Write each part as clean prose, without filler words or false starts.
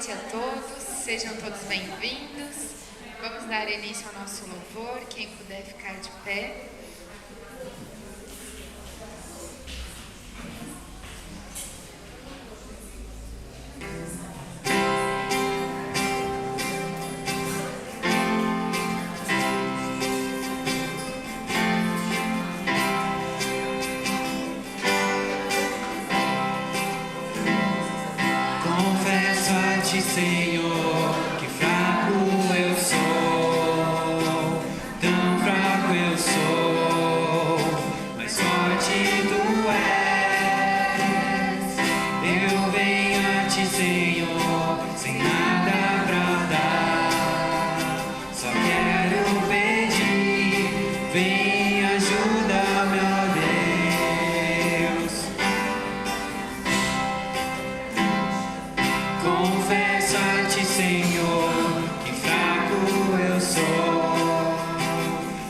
noite a todos, sejam todos bem-vindos. Vamos dar início ao nosso louvor, quem puder ficar de pé. Senhor, que fraco eu sou, tão fraco eu sou, mas forte tu és. Eu venho a ti, Senhor, sem nada pra dar, só quero pedir, vem ajuda-me, ó Deus. Confesso a ti, Senhor, que fraco eu sou,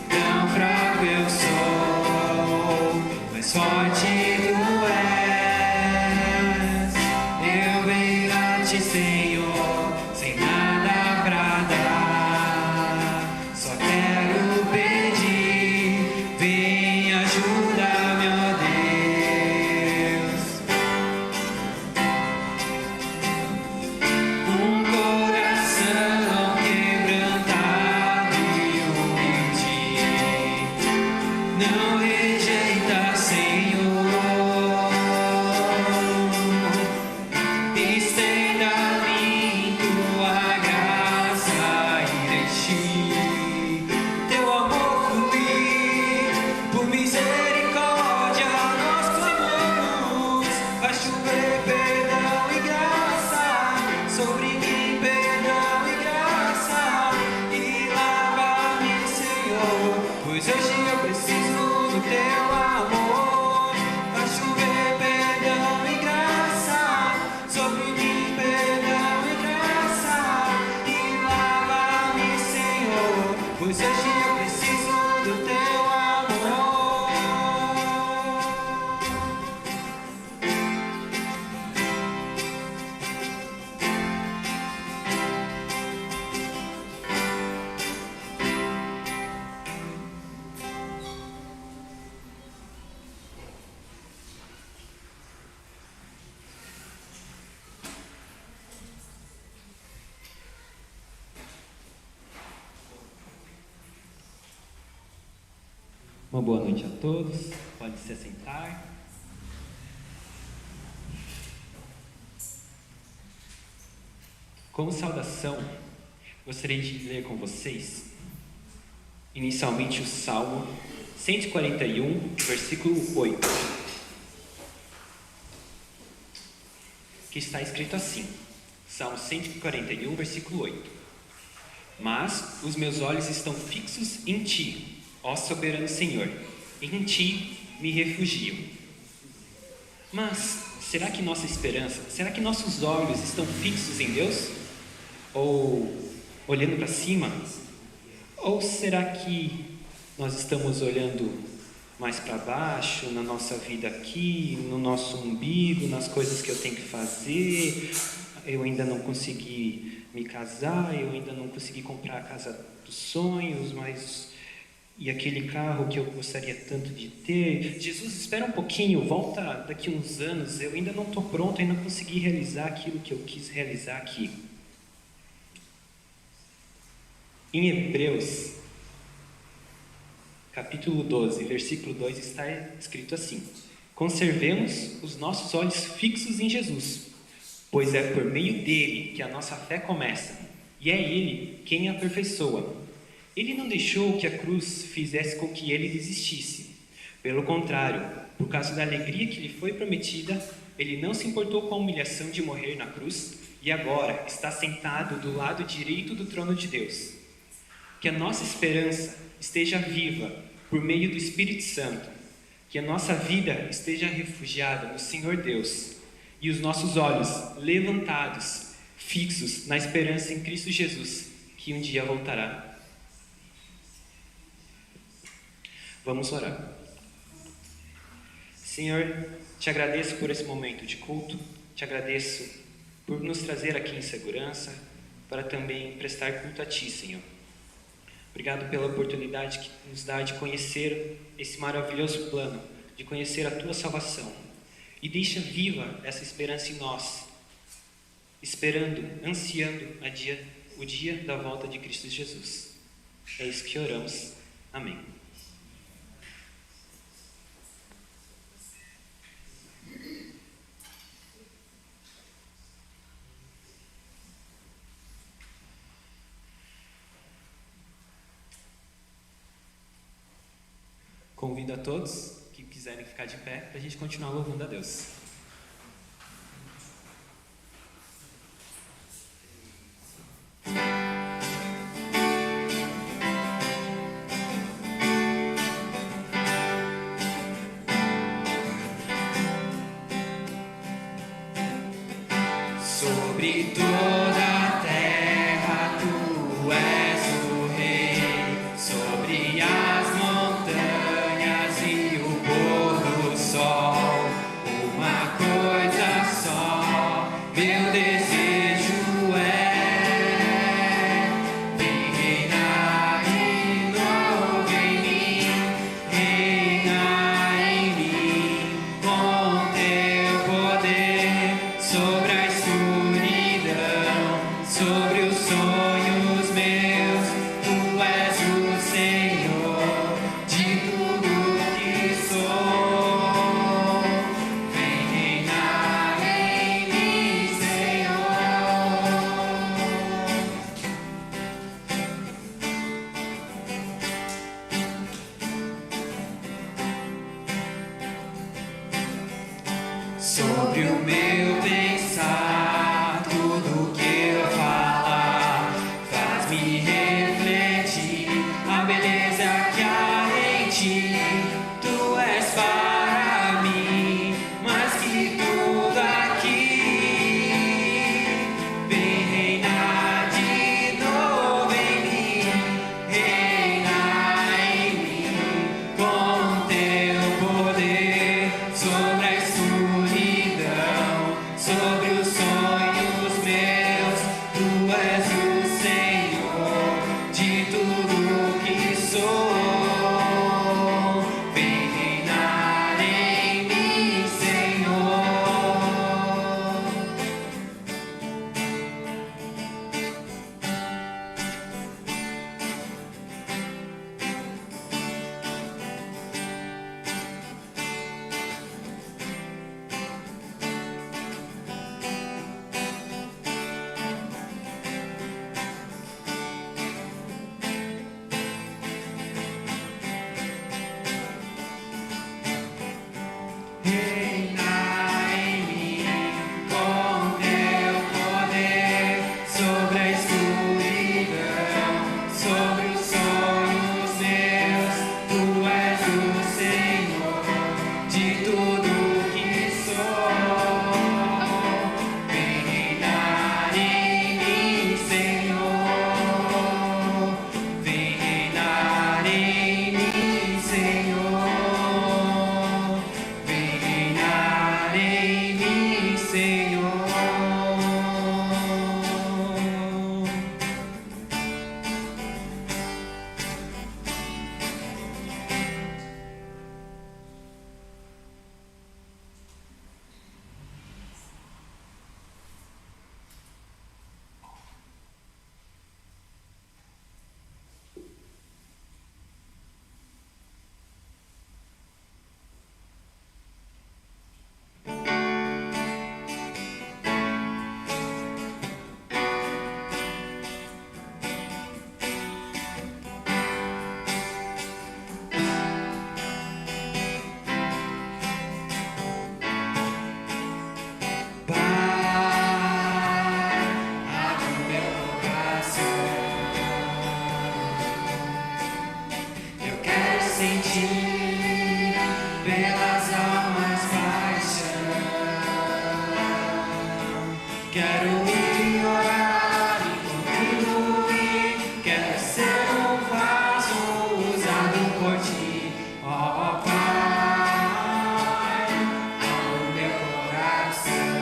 tão fraco eu sou, mas forte tu és. Eu venho a ti, Senhor, sem nada pra dar, só quero pedir, vem ajuda-me, ó Deus. Um coração quebrantado e humilde, não rejeita, Senhor. Estenda a mim tua graça e deixe teu amor fluir. Por misericórdia nós clamamos, vai chover perdão e graça sobre mim, perdão e graça, e lava-me, Senhor, pois hoje eu preciso do teu amor. Vai chover perdão e graça sobre mim, perdão e graça, e lava-me, Senhor, pois hoje eu preciso do teu amor. Uma boa noite a todos, pode se assentar. Como saudação, gostaria de ler com vocês, inicialmente o Salmo 141, versículo 8, que está escrito assim, Salmo 141, versículo 8: Mas os meus olhos estão fixos em ti, ó soberano Senhor, em ti me refugio. Mas será que nossa esperança, será que nossos olhos estão fixos em Deus? Ou olhando para cima? Ou será que nós estamos olhando mais para baixo, na nossa vida aqui, no nosso umbigo, nas coisas que eu tenho que fazer? Eu ainda não consegui me casar, eu ainda não consegui comprar a casa dos sonhos, mas... e aquele carro que eu gostaria tanto de ter? Jesus, espera um pouquinho, volta daqui uns anos, eu ainda não estou pronto, ainda não consegui realizar aquilo que eu quis realizar aqui. Em Hebreus, capítulo 12, versículo 2, está escrito assim: Conservemos os nossos olhos fixos em Jesus, pois é por meio dele que a nossa fé começa, e é ele quem a aperfeiçoa. Ele não deixou que a cruz fizesse com que ele desistisse. Pelo contrário, por causa da alegria que lhe foi prometida, ele não se importou com a humilhação de morrer na cruz e agora está sentado do lado direito do trono de Deus. Que a nossa esperança esteja viva por meio do Espírito Santo. Que a nossa vida esteja refugiada no Senhor Deus e os nossos olhos levantados, fixos na esperança em Cristo Jesus, que um dia voltará. Vamos orar. Senhor, te agradeço por esse momento de culto, te agradeço por nos trazer aqui em segurança, para também prestar culto a Ti, Senhor. Obrigado pela oportunidade que nos dá de conhecer esse maravilhoso plano, de conhecer a Tua salvação. E deixa viva essa esperança em nós, esperando, ansiando o dia da volta de Cristo Jesus. É isso que oramos. Amém. Convido a todos que quiserem ficar de pé para a gente continuar louvando a Deus. Sobre toda a terra tu és o rei, sobre as montanhas e o pôr do sol, uma coisa só, meu desejo é: vem reinar de novo em mim, reina em mim, com teu poder sobre a sobre os sonhos meus, tu és o Senhor de tudo que sou. Vem reinar em mim, Senhor. Sobre o meu pensar, tudo que eu falar faz-me refletir a beleza que há em ti. Tu és para mim mais que tudo aqui. Vem reinar de novo em mim, reina em mim, com teu poder sobre a escuridão, sobre os sonhos meus, tu és o Senhor de tudo que sou. Vem reinar em mim, Senhor. Reina em mim, com teu poder sobre a escuridão, sobre os sonhos meus, tu és o Senhor de tudo que sou. Vem reinar em mim, Senhor. Vem reinar em mim, Senhor. Vem reinar em mim, Senhor. Sentir pelas almas paixão. Quero ir orar e contribuir. Quero ser um vaso usado por ti, ó Pai. Abra o meu coração.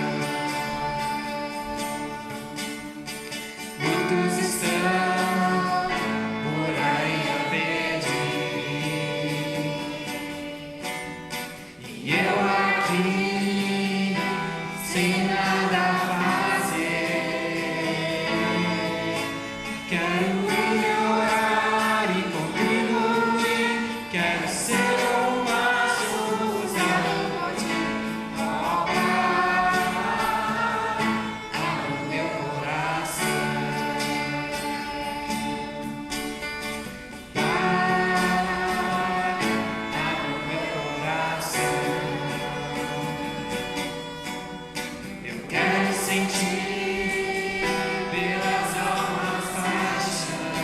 E eu aqui, sem nada fazer, quero ir orar e contribuir, quero ser um vaso usado por ti, ó Pai, abra o meu coração, Pai, abra o meu coração, eu quero sentir pelas almas paixão,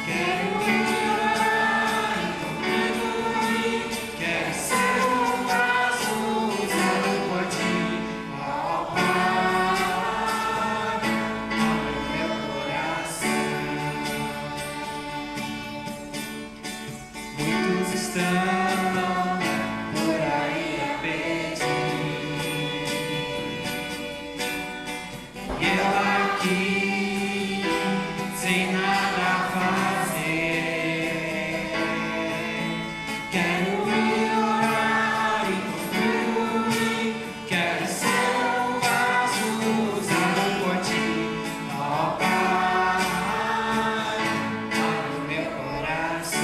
quero ir orar e contribuir, quero ser um vaso usado por ti, ó Pai, abre o meu coração. Muitos estão por aí a pedir, e eu aqui, sem nada fazer, quero ir orar e contribuir, quero ser um vaso usado por ti, ó Pai, abre o meu coração,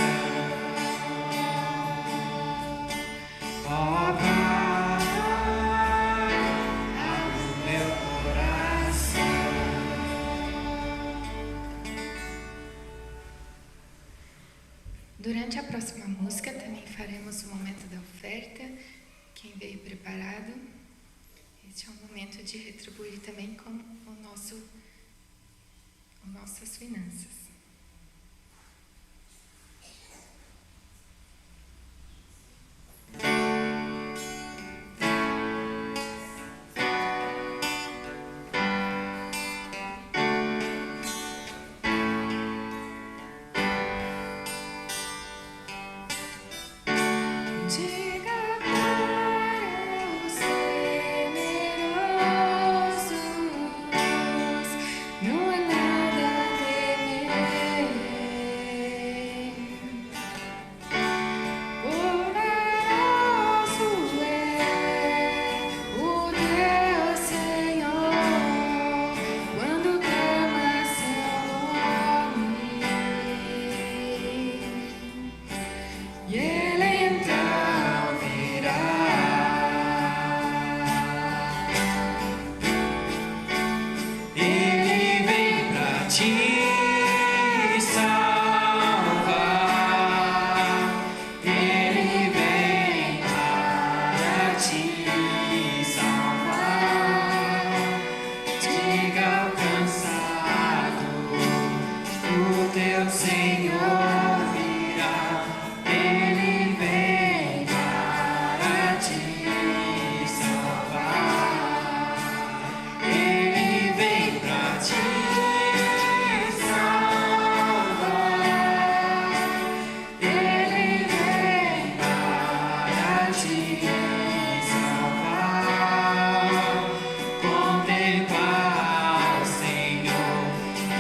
ó Pai, abre o meu coração. Durante a próxima música também faremos o momento da oferta. Quem veio preparado, este é um momento de retribuir também com nossas finanças. Diga para os temerosos, não há nada a temer. Poderoso é o teu Senhor, quando clama seu nome. E Ele então virá. Ele vem pra te salvar, Ele vem para te salvar. Diga ao cansado, o teu Senhor virá. Ele vem para te salvar, Ele vem pra te salvar, Ele vem para te salvar. Contemplar o Senhor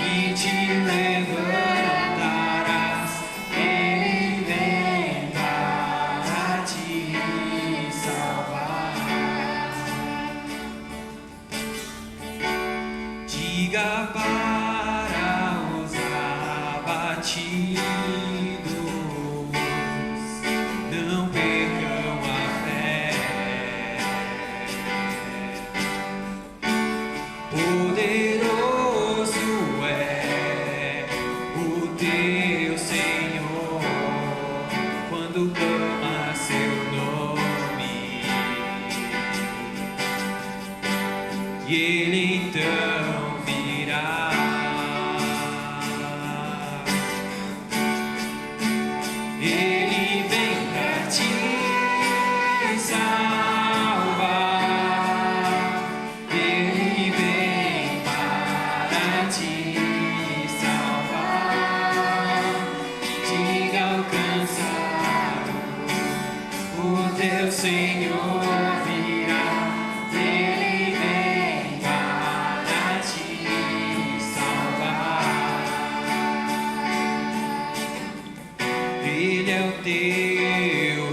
e te levantarás. Ele vem para te salvar. Diga para os abatidos, não percam a fé. Poderoso é o teu Senhor, quando clama seu nome. E Ele então virá. Ele vem pra te salvar, Ele vem para te salvar. Diga ao cansado, o teu Senhor virá. Ele vem para te salvar. Ele é o teu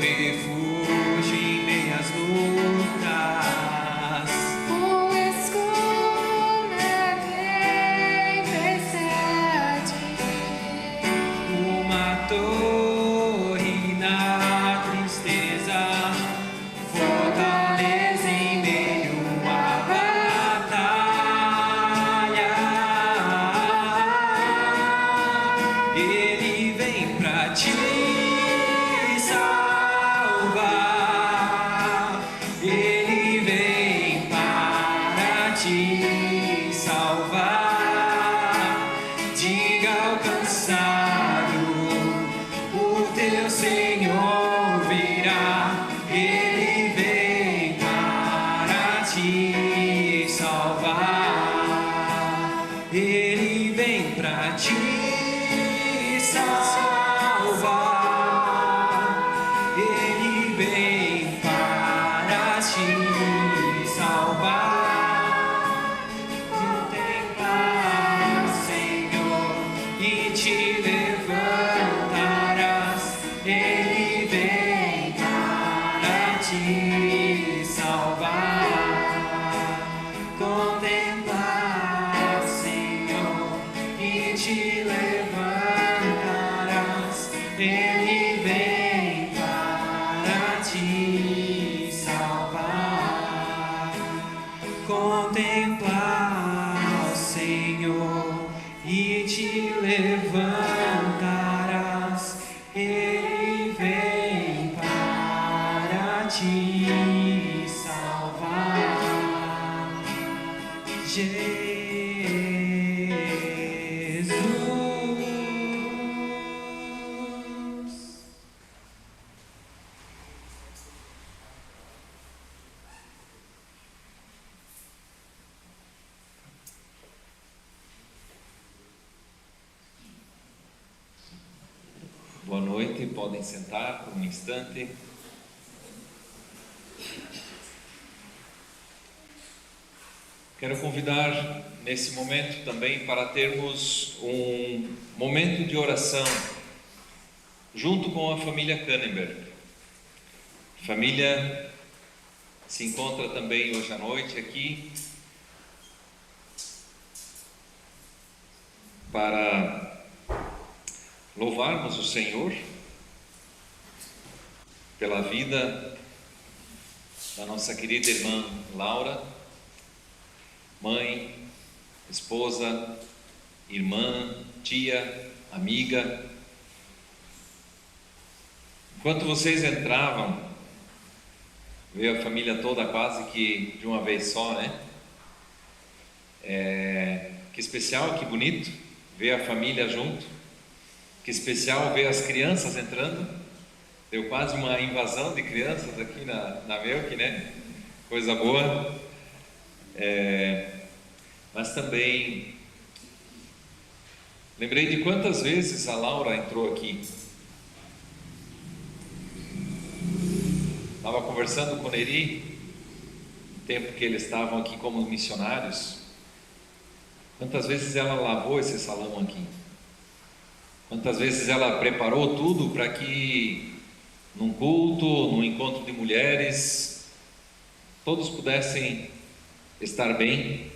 vem para te salvar. Contemplar, Senhor, e te levantarás. Ele vem para te salvar. Contemplar, Senhor, e te levantarás. Ele vem para te salvar. Contemplar, Senhor, e te levantarás. Ele vem para te salvar. Jesus. Boa noite, podem sentar por um instante. Quero convidar nesse momento também para termos um momento de oração junto com a família Kannenberg. A família se encontra também hoje à noite aqui para louvarmos o Senhor pela vida da nossa querida irmã Laura, mãe, esposa, irmã, tia, amiga. Enquanto vocês entravam, veio a família toda quase que de uma vez só, né? Que especial, que bonito ver a família junto. Que especial ver as crianças entrando. Deu quase uma invasão de crianças aqui na Melk, né? Coisa boa. Mas também lembrei de quantas vezes a Laura entrou aqui. Estava conversando com o Neri, no tempo que eles estavam aqui como missionários. Quantas vezes ela lavou esse salão aqui? Quantas vezes ela preparou tudo para que num culto, num encontro de mulheres, todos pudessem estar bem.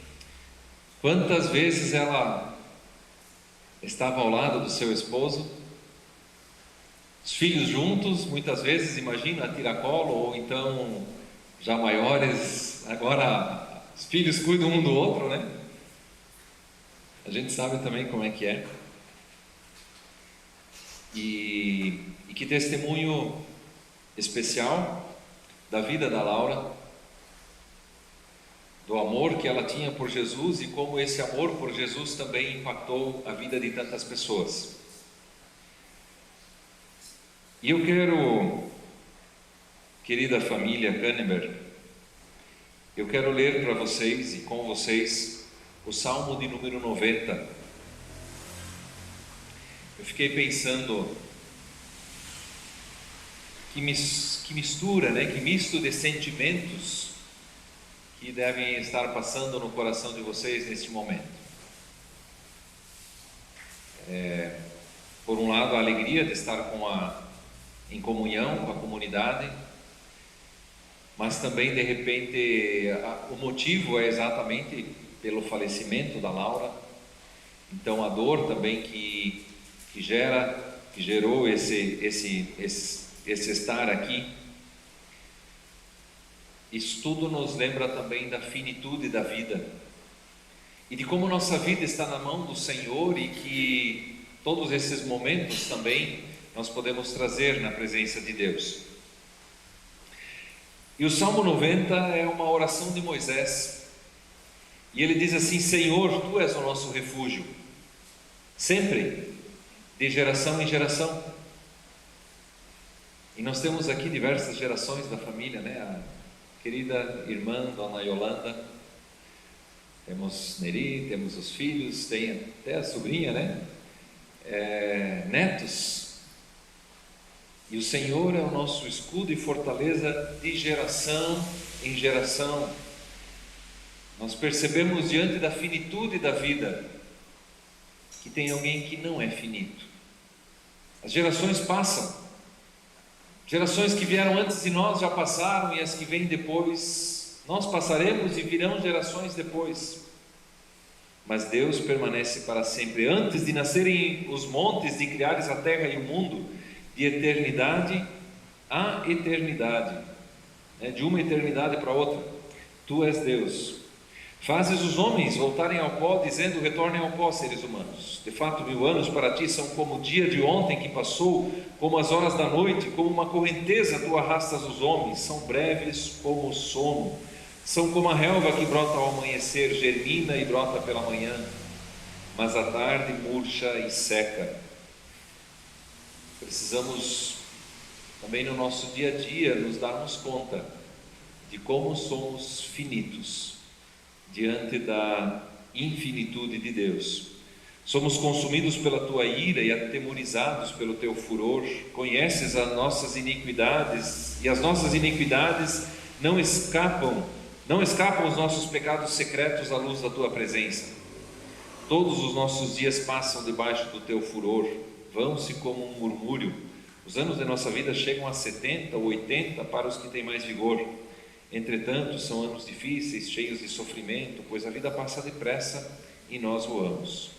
Quantas vezes ela estava ao lado do seu esposo, os filhos juntos, muitas vezes, imagina, a tiracolo, ou então já maiores, agora os filhos cuidam um do outro, né? A gente sabe também como é que é. E que testemunho especial da vida da Laura, do amor que ela tinha por Jesus e como esse amor por Jesus também impactou a vida de tantas pessoas. E eu quero, querida família Kannenberg, eu quero ler para vocês e com vocês o Salmo de número 90. Eu fiquei pensando que mistura, né? Que misto de sentimentos que devem estar passando no coração de vocês neste momento. Por um lado, a alegria de estar em comunhão com a comunidade, mas também, de repente, o motivo é exatamente pelo falecimento da Laura. Então, a dor também que gerou esse estar aqui. Isso tudo nos lembra também da finitude da vida e de como nossa vida está na mão do Senhor e que todos esses momentos também nós podemos trazer na presença de Deus. E o Salmo 90 é uma oração de Moisés, e ele diz assim: Senhor, Tu és o nosso refúgio, sempre, de geração em geração. E nós temos aqui diversas gerações da família, né? A querida irmã, Dona Yolanda, temos Neri, temos os filhos, tem até a sobrinha, né? Netos. E o Senhor é o nosso escudo e fortaleza de geração em geração. Nós percebemos diante da finitude da vida que tem alguém que não é finito. As gerações passam. Gerações que vieram antes de nós já passaram, e as que vêm depois nós passaremos, e virão gerações depois. Mas Deus permanece para sempre. Antes de nascerem os montes, de criares a terra e o mundo, de eternidade a eternidade, de uma eternidade para outra, Tu és Deus. Fazes os homens voltarem ao pó, dizendo: retornem ao pó, seres humanos. De fato, 1000 anos para ti são como o dia de ontem que passou, como as horas da noite, como uma correnteza tu arrastas os homens. São breves como o sono, são como a relva que brota ao amanhecer, germina e brota pela manhã, mas à tarde murcha e seca. Precisamos também no nosso dia a dia nos darmos conta de como somos finitos diante da infinitude de Deus. Somos consumidos pela Tua ira e atemorizados pelo Teu furor. Conheces as nossas iniquidades, e as nossas iniquidades não escapam os nossos pecados secretos à luz da Tua presença. Todos os nossos dias passam debaixo do Teu furor, vão-se como um murmúrio. Os anos de nossa vida chegam a 70 ou 80 para os que têm mais vigor. Entretanto, são anos difíceis, cheios de sofrimento, pois a vida passa depressa e nós voamos.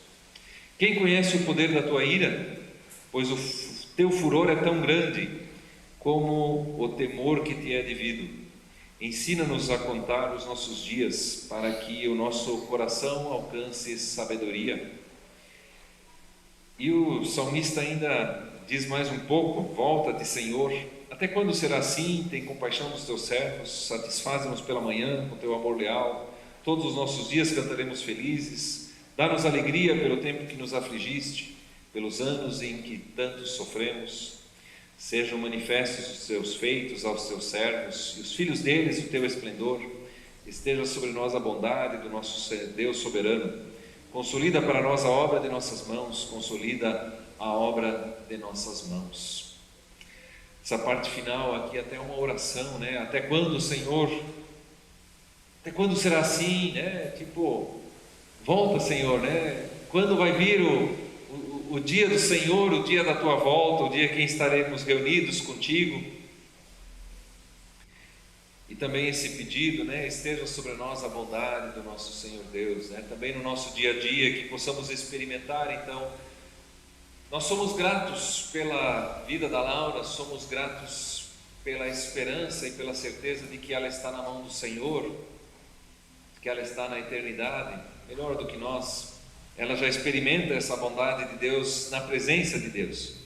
Quem conhece o poder da Tua ira? Pois o Teu furor é tão grande como o temor que te é devido. Ensina-nos a contar os nossos dias, para que o nosso coração alcance sabedoria. E o salmista ainda diz mais um pouco: volta-te, Senhor. Até quando será assim? Tem compaixão dos teus servos, satisfaze-nos pela manhã com teu amor leal. Todos os nossos dias cantaremos felizes. Dá-nos alegria pelo tempo que nos afligiste, pelos anos em que tanto sofremos. Sejam manifestos os teus feitos aos teus servos, e os filhos deles o teu esplendor. Esteja sobre nós a bondade do nosso Deus soberano. Consolida para nós a obra de nossas mãos, consolida a obra de nossas mãos. Essa parte final aqui é até uma oração, né? Até quando, Senhor? Até quando será assim, né? Tipo, volta, Senhor, né? Quando vai vir o dia do Senhor, o dia da Tua volta, o dia em que estaremos reunidos contigo? E também esse pedido, né? Esteja sobre nós a bondade do nosso Senhor Deus, né? Também no nosso dia a dia, que possamos experimentar, então. Nós somos gratos pela vida da Laura, somos gratos pela esperança e pela certeza de que ela está na mão do Senhor, que ela está na eternidade, melhor do que nós. Ela já experimenta essa bondade de Deus na presença de Deus.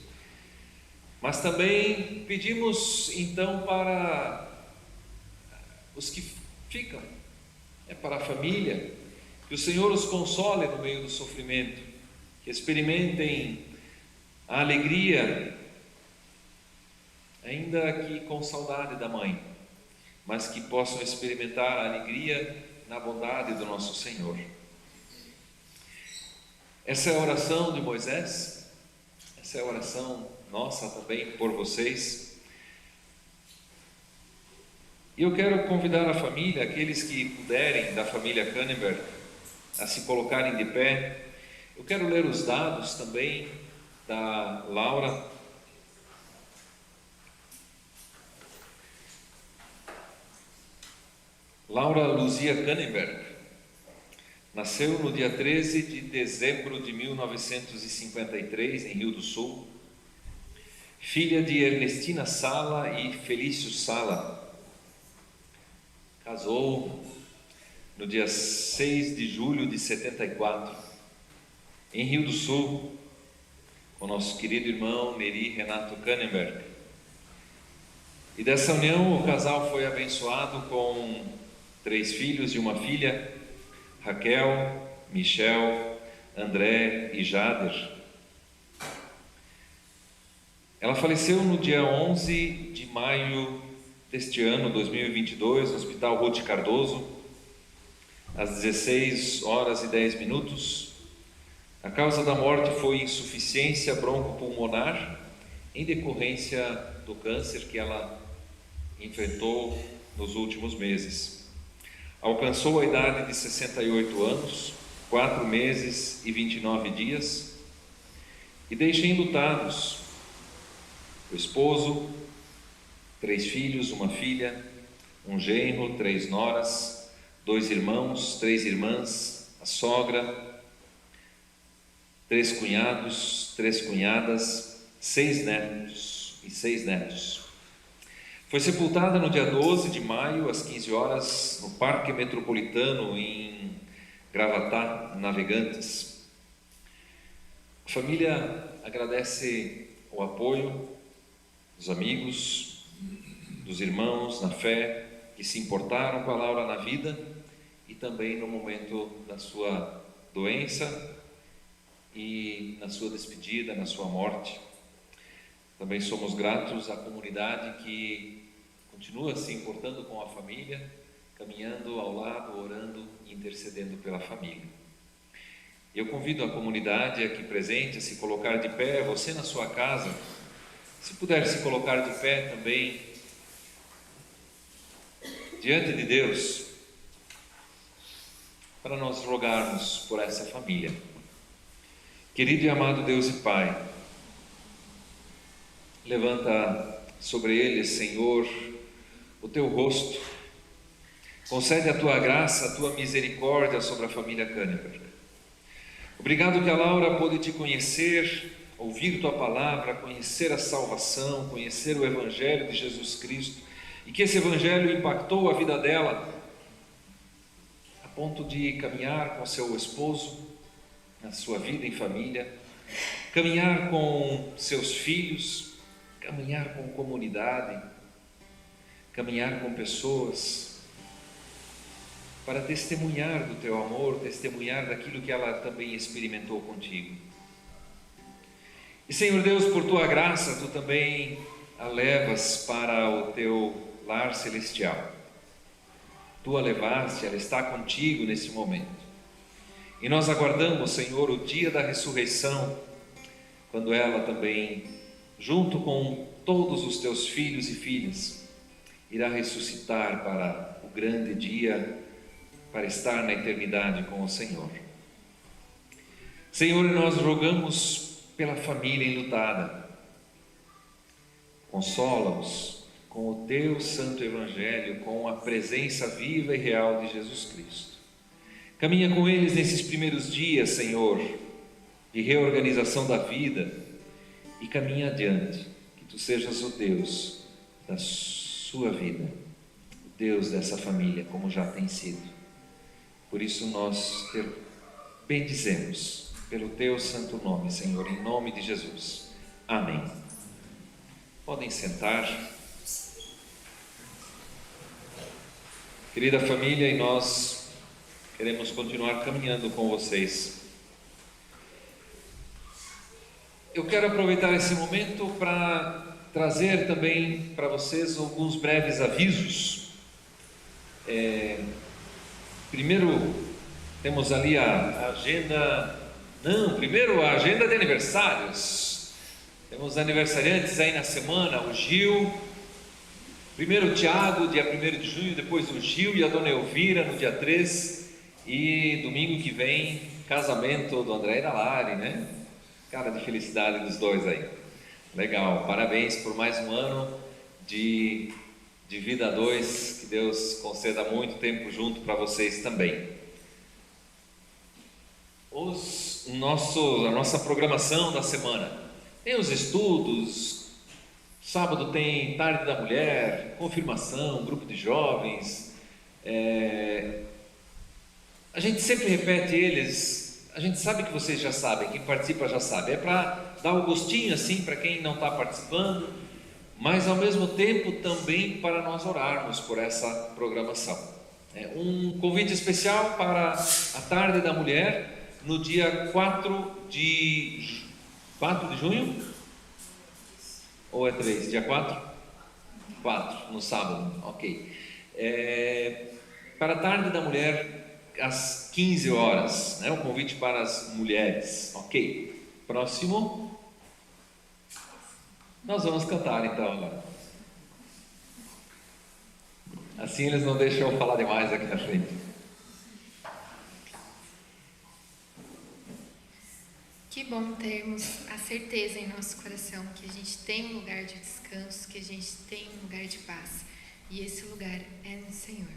Mas também pedimos então para os que ficam, para a família, que o Senhor os console no meio do sofrimento, que experimentem a alegria, ainda que com saudade da mãe, mas que possam experimentar a alegria na bondade do nosso Senhor. Essa é a oração de Moisés, essa é a oração nossa também por vocês. E eu quero convidar a família, aqueles que puderem, da família Kannenberg, a se colocarem de pé. Eu quero ler os dados também da Laura. Laura Luzia Kannenberg nasceu no dia 13 de dezembro de 1953, em Rio do Sul, filha de Ernestina Sala e Felício Sala. Casou no dia 6 de julho de 74, em Rio do Sul, com nosso querido irmão Neri Renato Kannenberg. E dessa união o casal foi abençoado com 3 filhos e uma filha: Raquel, Michel, André e Jader. Ela faleceu no dia 11 de maio deste ano, 2022, no Hospital Ruth Cardoso, às 16 horas e 10 minutos. A causa da morte foi insuficiência broncopulmonar em decorrência do câncer que ela enfrentou nos últimos meses. Alcançou a idade de 68 anos, 4 meses e 29 dias, e deixa enlutados o esposo, 3 filhos, uma filha, um genro, 3 noras, 2 irmãos, 3 irmãs, a sogra, 3 cunhados, 3 cunhadas, 6 netos e 6 netos. Foi sepultada no dia 12 de maio, às 15 horas, no Parque Metropolitano, em Gravatá, Navegantes. A família agradece o apoio dos amigos, dos irmãos na fé, que se importaram com a Laura na vida e também no momento da sua doença e na sua despedida, na sua morte. Também somos gratos à comunidade que continua se importando com a família, caminhando ao lado, orando e intercedendo pela família. Eu convido a comunidade aqui presente a se colocar de pé, você na sua casa, se puder se colocar de pé também, diante de Deus, para nós rogarmos por essa família. Querido e amado Deus e Pai, levanta sobre eles, Senhor, o teu rosto, concede a tua graça, a tua misericórdia sobre a família Kahneberg. Obrigado que a Laura pôde te conhecer, ouvir tua palavra, conhecer a salvação, conhecer o Evangelho de Jesus Cristo, e que esse Evangelho impactou a vida dela, a ponto de caminhar com seu esposo, na sua vida em família, caminhar com seus filhos, caminhar com comunidade, caminhar com pessoas, para testemunhar do teu amor, testemunhar daquilo que ela também experimentou contigo. E Senhor Deus, por tua graça, tu também a levas para o teu lar celestial. Tu a levaste, ela está contigo nesse momento. E nós aguardamos, Senhor, o dia da ressurreição, quando ela também, junto com todos os teus filhos e filhas, irá ressuscitar para o grande dia, para estar na eternidade com o Senhor. Senhor, nós rogamos pela família enlutada. Consola-os com o teu santo evangelho, com a presença viva e real de Jesus Cristo. Caminha com eles nesses primeiros dias, Senhor, de reorganização da vida, e caminha adiante, que tu sejas o Deus da sua vida, o Deus dessa família, como já tem sido. Por isso nós te bendizemos pelo teu santo nome, Senhor, em nome de Jesus. Amém. Podem sentar. Querida família, e nós queremos continuar caminhando com vocês. Eu quero aproveitar esse momento para trazer também para vocês alguns breves avisos. Primeiro, temos ali a agenda... primeiro a agenda de aniversários. Temos aniversariantes aí na semana, o Gil, primeiro o Tiago, dia 1º de junho, depois o Gil e a Dona Elvira no dia 3, e domingo que vem, casamento do André e da Lari, né? Cara de felicidade dos dois aí. Legal, parabéns por mais um ano de vida a dois, que Deus conceda muito tempo junto para vocês também. A nossa programação da semana, tem os estudos, sábado tem Tarde da Mulher, confirmação, grupo de jovens, a gente sempre repete eles, a gente sabe que vocês já sabem, quem participa já sabe, é para dar um gostinho assim para quem não está participando, mas ao mesmo tempo também para nós orarmos por essa programação. Um convite especial para a Tarde da Mulher, no dia 4 de junho? Ou é 3? Dia 4? 4, no sábado, ok. Para a Tarde da Mulher, às 15 horas, né? Um convite para as mulheres, ok. Próximo. Nós vamos cantar então agora. Assim eles não deixam eu falar demais aqui na frente. Que bom termos a certeza em nosso coração que a gente tem um lugar de descanso, que a gente tem um lugar de paz. E esse lugar é no Senhor.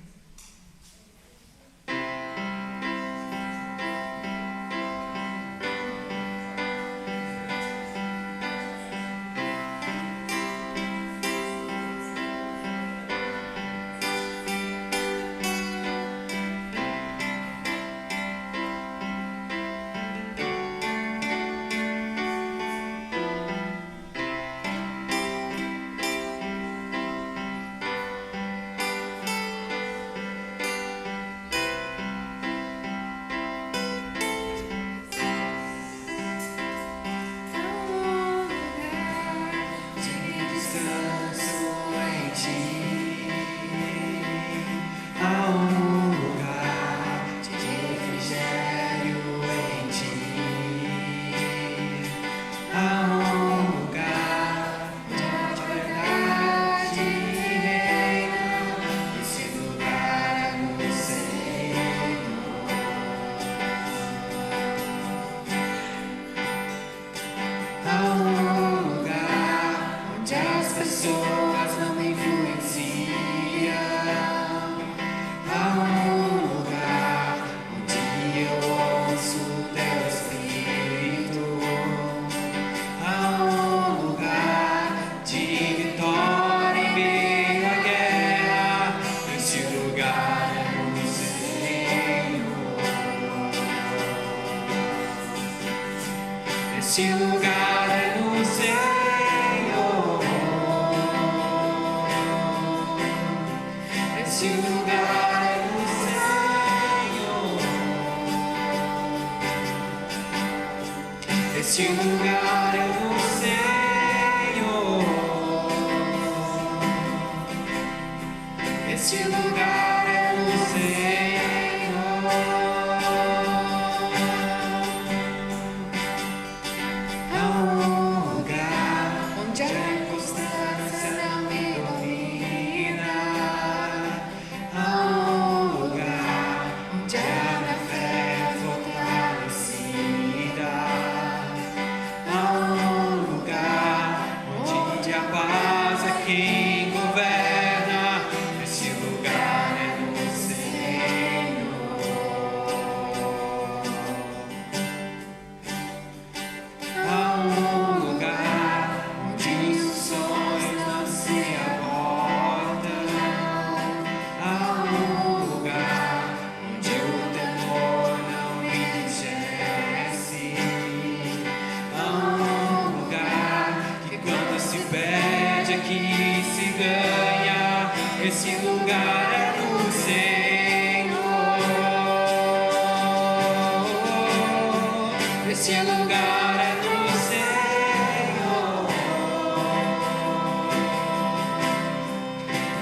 Esse lugar é no Senhor. Esse lugar é no Senhor. Esse lugar é no Senhor. Esse lugar é no Senhor. Há um lugar onde a constância não me domina. Há um lugar onde a minha fé é fortalecida. Há um lugar onde a paz é quem governa. Esse lugar é no Senhor. Há um lugar onde os sonhos não se abortam. Há um lugar onde o temor não me enxerece. Há um lugar que quando se perde aqui se ganha. Esse lugar é no Senhor. Esse lugar é no Senhor.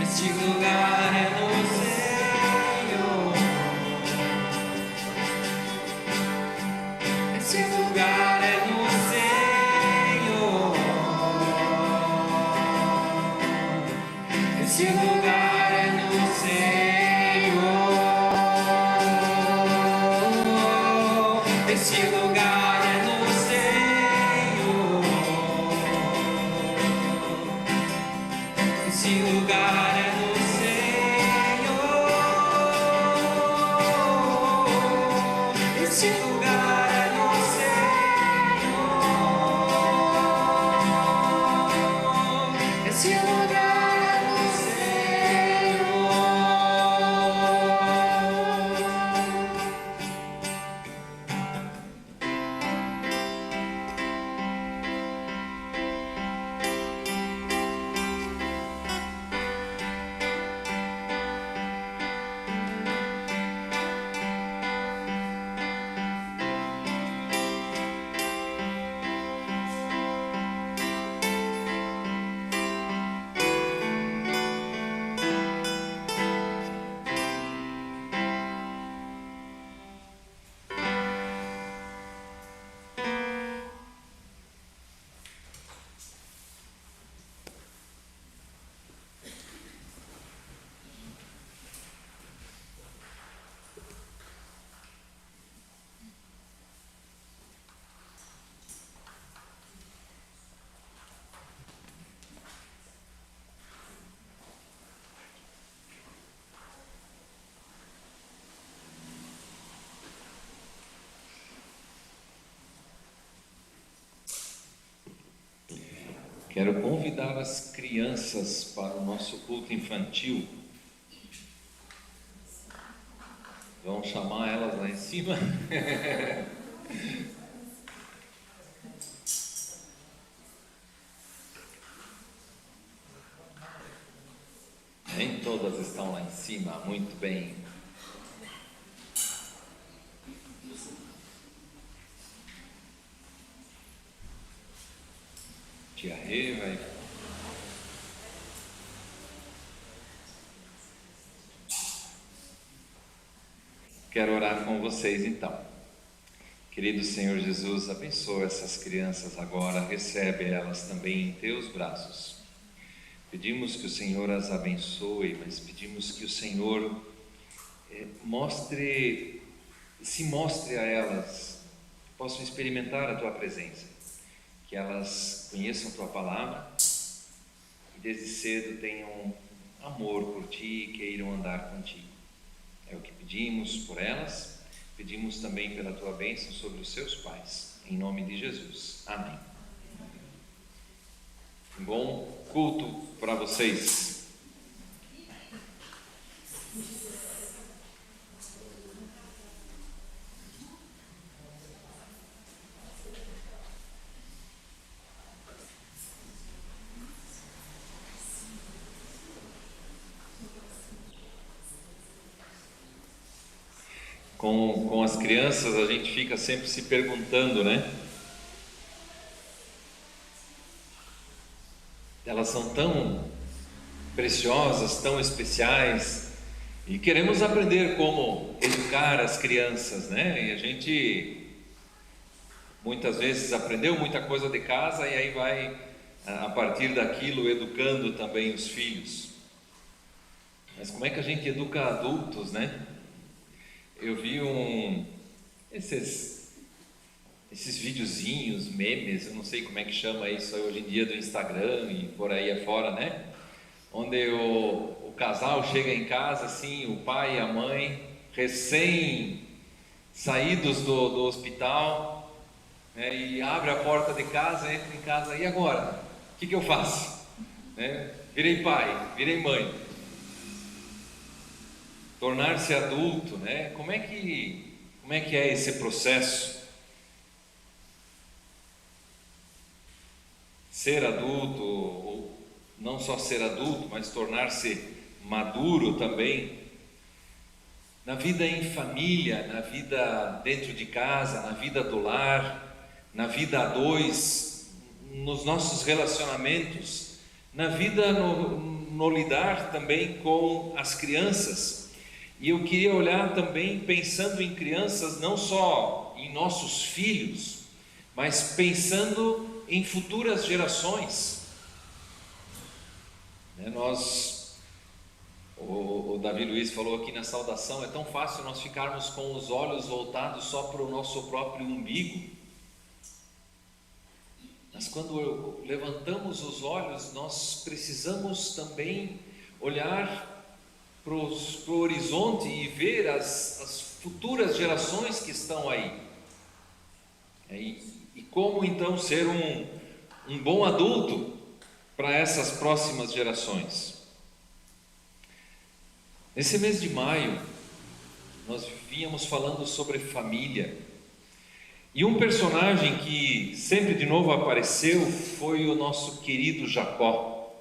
Esse lugar é no Senhor. Esse lugar é no Senhor. Esse lugar é no Senhor. Esse lugar é no Senhor. Esse lugar é no Senhor. Esse lugar é no Senhor. Esse lugar é no Senhor. Quero convidar as crianças para o nosso culto infantil. Vamos chamar elas lá em cima. Nem todas estão lá em cima, muito bem. Tia Rê vai. Quero orar com vocês então. Querido Senhor Jesus, abençoa essas crianças agora, recebe elas também em teus braços. Pedimos que o Senhor as abençoe, mas pedimos que o Senhor se mostre a elas, possam experimentar a tua presença, que elas conheçam a tua palavra e desde cedo tenham amor por ti e queiram andar contigo. É o que pedimos por elas, pedimos também pela tua bênção sobre os seus pais, em nome de Jesus. Amém. Um bom culto para vocês. Com as crianças a gente fica sempre se perguntando, né? Elas são tão preciosas, tão especiais, e queremos aprender como educar as crianças, né? E a gente muitas vezes aprendeu muita coisa de casa e aí vai, a partir daquilo, educando também os filhos. Mas como é que a gente educa adultos, né? Eu vi esses videozinhos, memes, eu não sei como é que chama isso hoje em dia, do Instagram e por aí afora, né? Onde o casal chega em casa, assim, o pai e a mãe, recém saídos do hospital, né? E abre a porta de casa, entra em casa, e agora? O que eu faço? Né? Virei pai, virei mãe. Tornar-se adulto, né? Como é que é esse processo? Ser adulto, ou não só ser adulto, mas tornar-se maduro também, na vida em família, na vida dentro de casa, na vida do lar, na vida a dois, nos nossos relacionamentos, na vida no lidar também com as crianças. E eu queria olhar também, pensando em crianças, não só em nossos filhos, mas pensando em futuras gerações. O Davi Luiz falou aqui na saudação, é tão fácil nós ficarmos com os olhos voltados só para o nosso próprio umbigo. Mas quando levantamos os olhos, nós precisamos também olhar para o horizonte e ver as futuras gerações que estão aí. E como então ser um bom adulto para essas próximas gerações. Nesse mês de maio, nós vínhamos falando sobre família. E um personagem que sempre de novo apareceu foi o nosso querido Jacó.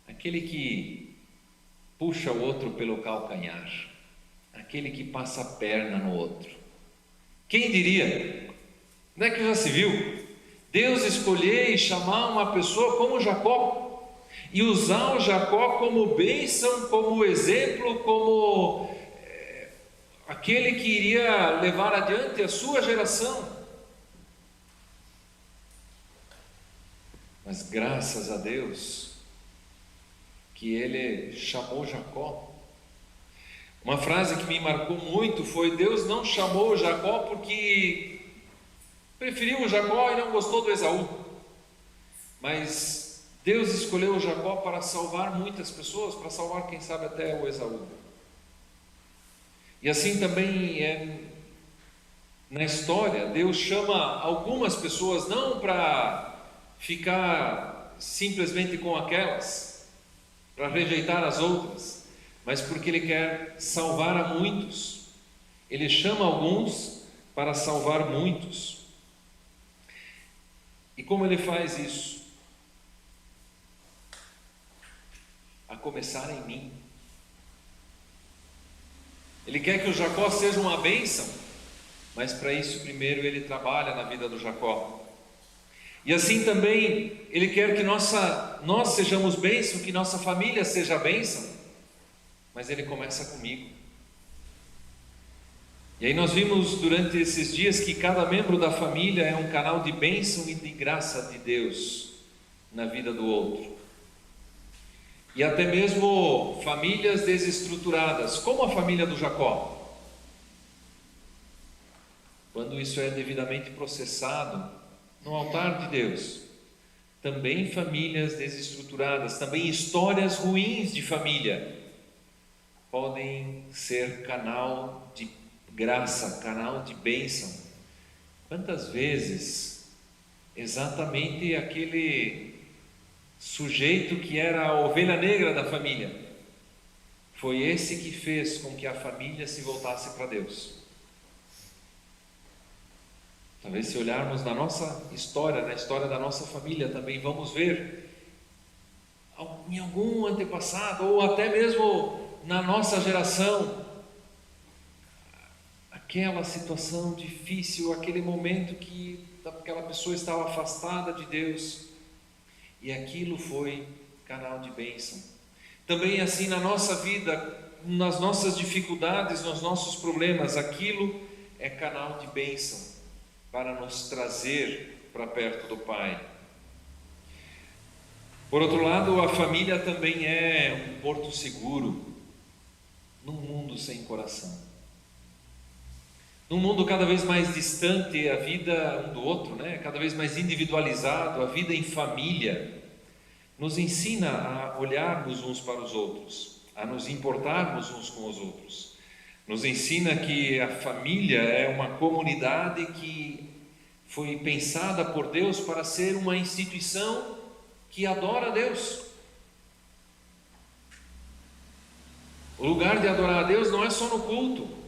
Aquele que puxa o outro pelo calcanhar, aquele que passa a perna no outro. Quem diria? Onde é que já se viu? Deus escolher e chamar uma pessoa como Jacó, e usar o Jacó como bênção, como exemplo, como aquele que iria levar adiante a sua geração. Mas graças a Deus, que ele chamou Jacó. Uma frase que me marcou muito foi: Deus não chamou Jacó porque preferiu o Jacó e não gostou do Esaú, mas Deus escolheu o Jacó para salvar muitas pessoas, para salvar quem sabe até o Esaú. E assim também é na história. Deus chama algumas pessoas não para ficar simplesmente com aquelas, para rejeitar as outras, mas porque Ele quer salvar a muitos. Ele chama alguns para salvar muitos. E como Ele faz isso? A começar em mim. Ele quer que o Jacó seja uma bênção, mas para isso primeiro Ele trabalha na vida do Jacó. E assim também Ele quer que nós sejamos bênção, que nossa família seja bênção, mas Ele começa comigo. E aí nós vimos durante esses dias que cada membro da família é um canal de bênção e de graça de Deus na vida do outro. E até mesmo famílias desestruturadas, como a família do Jacó. Quando isso é devidamente processado no altar de Deus, também famílias desestruturadas, também histórias ruins de família podem ser canal de graça, canal de bênção. Quantas vezes exatamente aquele sujeito que era a ovelha negra da família foi esse que fez com que a família se voltasse para Deus. Talvez se olharmos na nossa história, na história da nossa família, também vamos ver em algum antepassado, ou até mesmo na nossa geração, aquela situação difícil, aquele momento que aquela pessoa estava afastada de Deus, e aquilo foi canal de bênção. Também assim na nossa vida, nas nossas dificuldades, nos nossos problemas, aquilo é canal de bênção para nos trazer para perto do Pai. Por outro lado, a família também é um porto seguro num mundo sem coração. Num mundo cada vez mais distante, a vida um do outro, cada vez mais individualizado, a vida em família nos ensina a olharmos uns para os outros, a nos importarmos uns com os outros. Nos ensina que a família é uma comunidade que foi pensada por Deus para ser uma instituição que adora a Deus. O lugar de adorar a Deus não é só no culto.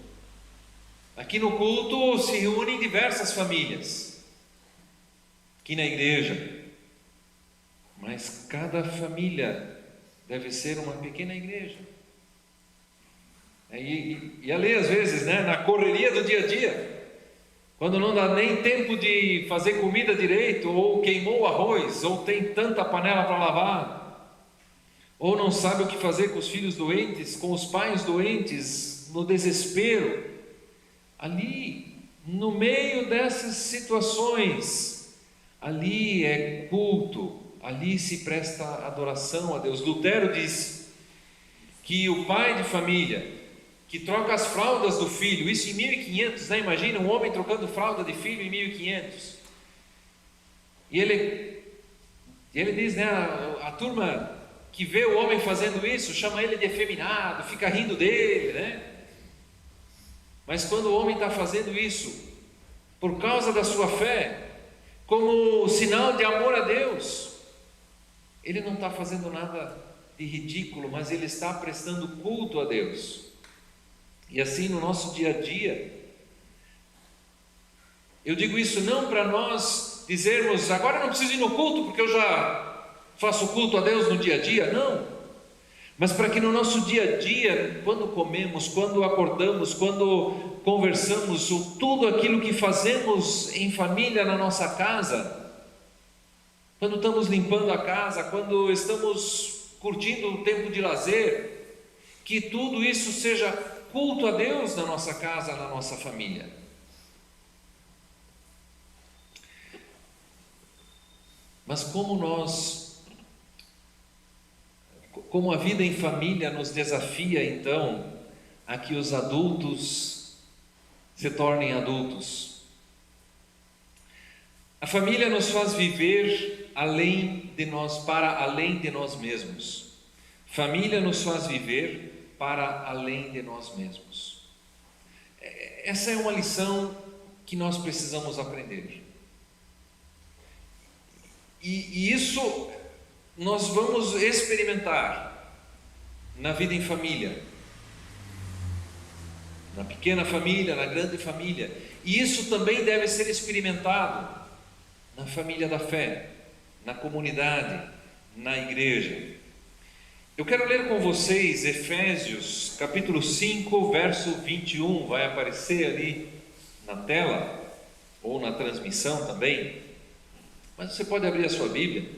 Aqui no culto se reúnem diversas famílias, aqui na igreja, mas cada família deve ser uma pequena igreja. E ali às vezes, na correria do dia a dia, quando não dá nem tempo de fazer comida direito, ou queimou o arroz, ou tem tanta panela para lavar, ou não sabe o que fazer com os filhos doentes, com os pais doentes, no desespero, ali, no meio dessas situações, ali é culto, ali se presta adoração a Deus. Lutero disse que o pai de família que troca as fraldas do filho, isso em 1500, imagina um homem trocando fralda de filho em 1500. E ele diz, a turma que vê o homem fazendo isso, chama ele de efeminado, fica rindo dele, Mas quando o homem está fazendo isso, por causa da sua fé, como sinal de amor a Deus, ele não está fazendo nada de ridículo, mas ele está prestando culto a Deus. E assim no nosso dia a dia, eu digo isso não para nós dizermos, agora não preciso ir no culto, porque eu já faço culto a Deus no dia a dia, não. Mas para que no nosso dia a dia, quando comemos, quando acordamos, quando conversamos, tudo aquilo que fazemos em família na nossa casa, quando estamos limpando a casa, quando estamos curtindo o tempo de lazer, que tudo isso seja culto a Deus na nossa casa, na nossa família. Mas como a vida em família nos desafia então a que os adultos se tornem adultos. A família nos faz viver para além de nós mesmos. Família nos faz viver para além de nós mesmos. Essa é uma lição que nós precisamos aprender. E isso nós vamos experimentar na vida em família, na pequena família, na grande família, e isso também deve ser experimentado na família da fé, na comunidade, na igreja. Eu quero ler com vocês Efésios capítulo 5, verso 21, vai aparecer ali na tela, ou na transmissão também, mas você pode abrir a sua Bíblia.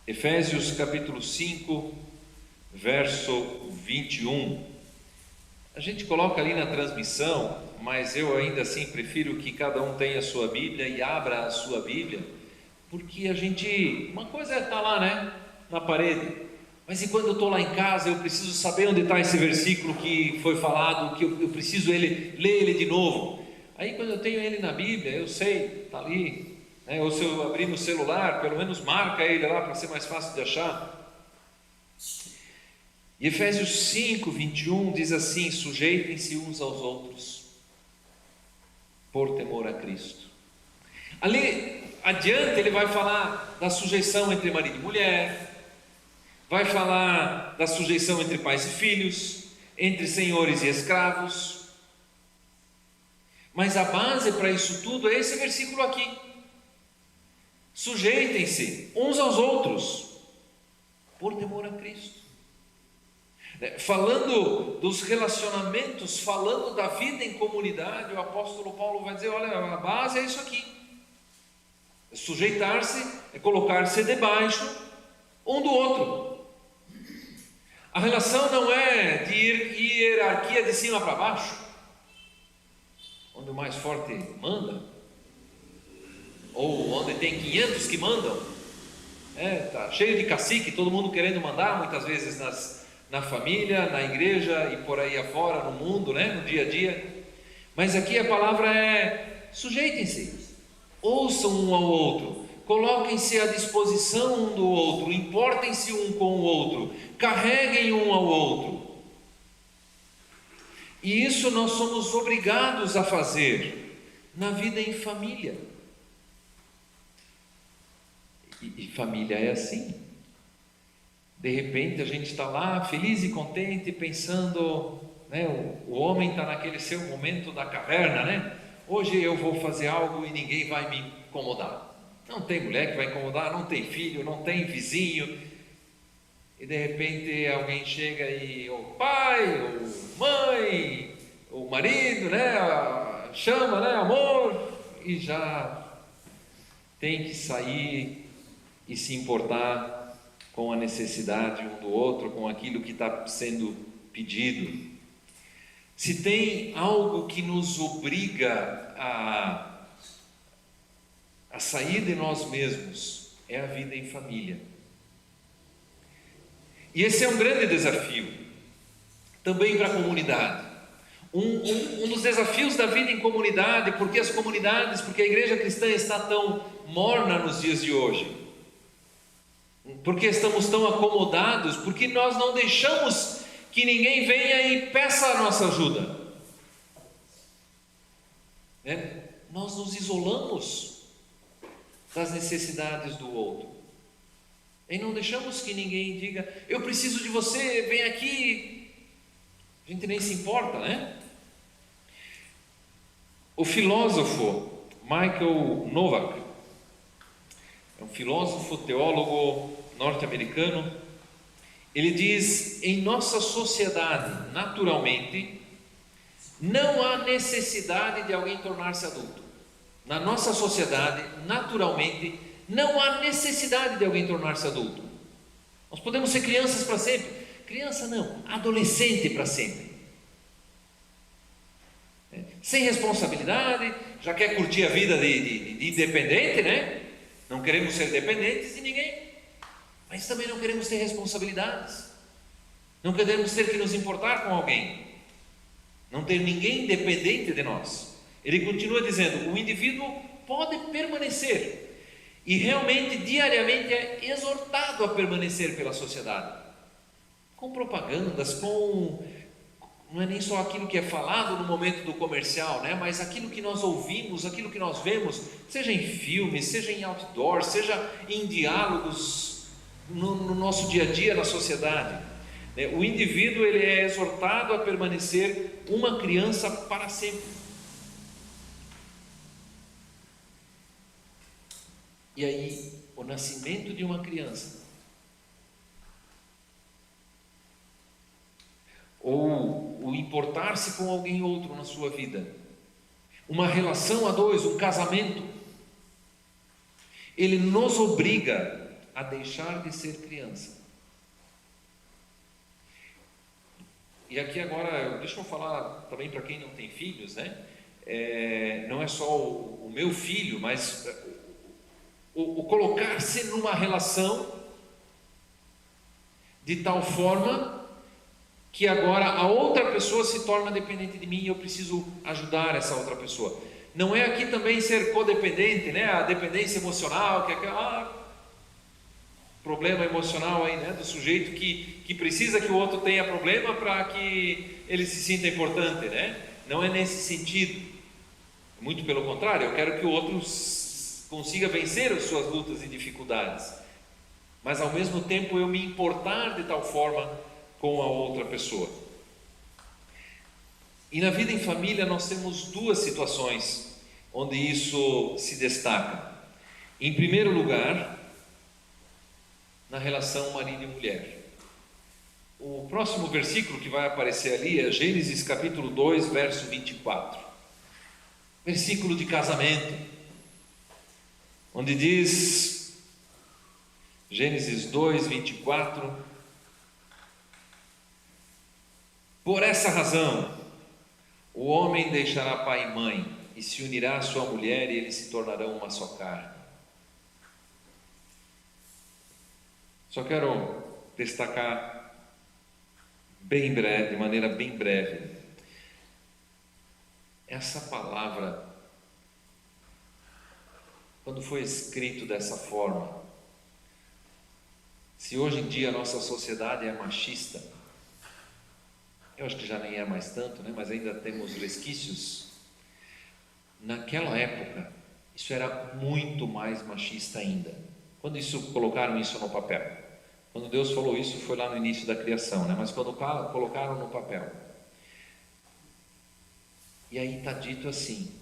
Efésios capítulo 5, verso 21. A gente coloca ali na transmissão, mas eu ainda assim prefiro que cada um tenha a sua Bíblia e abra a sua Bíblia, porque uma coisa é estar lá, né, na parede, mas e quando eu estou lá em casa, eu preciso saber onde está esse versículo que foi falado, que eu preciso ler ele de novo. Aí quando eu tenho ele na Bíblia, eu sei, está ali, né? Ou se eu abrir no celular, pelo menos marca ele lá para ser mais fácil de achar. E Efésios 5, 21 diz assim: sujeitem-se uns aos outros, por temor a Cristo. Ali adiante ele vai falar da sujeição entre marido e mulher, vai falar da sujeição entre pais e filhos, entre senhores e escravos, mas a base para isso tudo é esse versículo aqui: sujeitem-se uns aos outros, por temor a Cristo. Falando dos relacionamentos, falando da vida em comunidade, o apóstolo Paulo vai dizer: olha, a base é isso aqui, é sujeitar-se, é colocar-se debaixo um do outro. A relação não é de hierarquia de cima para baixo, onde o mais forte manda, ou onde tem 500 que mandam, tá cheio de cacique, todo mundo querendo mandar, muitas vezes na família, na igreja e por aí afora, no mundo, né, no dia a dia. Mas aqui a palavra é: sujeitem-se, ouçam um ao outro, coloquem-se à disposição um do outro, importem-se um com o outro, carreguem um ao outro. E isso nós somos obrigados a fazer na vida em família. E família é assim. De repente a gente está lá feliz e contente, pensando, né, o homem está naquele seu momento da caverna, né? Hoje eu vou fazer algo e ninguém vai me incomodar. Não tem mulher que vai incomodar, não tem filho, não tem vizinho. E de repente alguém chega e o pai, ou mãe, o marido, né, chama, né, amor, e já tem que sair e se importar com a necessidade um do outro, com aquilo que está sendo pedido. Se tem algo que nos obriga a sair de nós mesmos, é a vida em família. E esse é um grande desafio, também para a comunidade. Um dos desafios da vida em comunidade, porque a igreja cristã está tão morna nos dias de hoje, porque estamos tão acomodados, porque nós não deixamos que ninguém venha e peça a nossa ajuda, nós nos isolamos das necessidades do outro, e não deixamos que ninguém diga: eu preciso de você, vem aqui. A gente nem se importa, né? O filósofo Michael Novak, é um filósofo, teólogo norte-americano, ele diz: em nossa sociedade, naturalmente, não há necessidade de alguém tornar-se adulto. Na nossa sociedade, naturalmente, não há necessidade de alguém tornar-se adulto. Nós podemos ser crianças para sempre. Criança não, adolescente para sempre. Sem responsabilidade, já quer curtir a vida de independente, né? Não queremos ser dependentes de ninguém, mas também não queremos ter responsabilidades. Não queremos ter que nos importar com alguém. Não ter ninguém dependente de nós. Ele continua dizendo: o indivíduo pode permanecer, e realmente diariamente é exortado a permanecer pela sociedade, com propagandas, com não é nem só aquilo que é falado no momento do comercial, né? Mas aquilo que nós ouvimos, aquilo que nós vemos, seja em filmes, seja em outdoor, seja em diálogos no nosso dia a dia na sociedade. O indivíduo ele é exortado a permanecer uma criança para sempre. E aí, o nascimento de uma criança, ou o importar-se com alguém outro na sua vida, uma relação a dois, um casamento, ele nos obriga a deixar de ser criança. E aqui agora, deixa eu falar também para quem não tem filhos, né? Não é só o meu filho, mas o colocar-se numa relação de tal forma que agora a outra pessoa se torna dependente de mim e eu preciso ajudar essa outra pessoa. Não é aqui também ser codependente, né? A dependência emocional, que é aquele problema emocional aí, né? Do sujeito que precisa que o outro tenha problema para que ele se sinta importante, né? Não é nesse sentido. Muito pelo contrário, eu quero que o outro consiga vencer as suas lutas e dificuldades. Mas ao mesmo tempo eu me importar de tal forma com a outra pessoa. E na vida em família nós temos duas situações onde isso se destaca. Em primeiro lugar, na relação marido e mulher. O próximo versículo que vai aparecer ali é Gênesis capítulo 2, verso 24. Versículo de casamento, onde diz, Gênesis 2, 24: por essa razão, o homem deixará pai e mãe e se unirá à sua mulher e eles se tornarão uma só carne. Só quero destacar bem breve, de maneira bem breve, essa palavra, quando foi escrito dessa forma, se hoje em dia a nossa sociedade é machista, eu acho que já nem é mais tanto, né? Mas ainda temos resquícios. Naquela época, isso era muito mais machista ainda. Quando colocaram isso no papel? Quando Deus falou isso, foi lá no início da criação, né? Mas quando colocaram no papel. E aí está dito assim: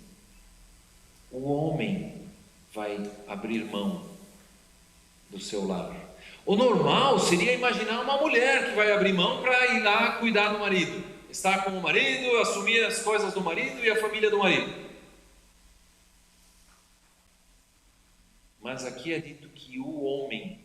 o homem vai abrir mão do seu lar. O normal seria imaginar uma mulher que vai abrir mão para ir lá cuidar do marido, estar com o marido, assumir as coisas do marido e a família do marido. Mas aqui é dito que o homem,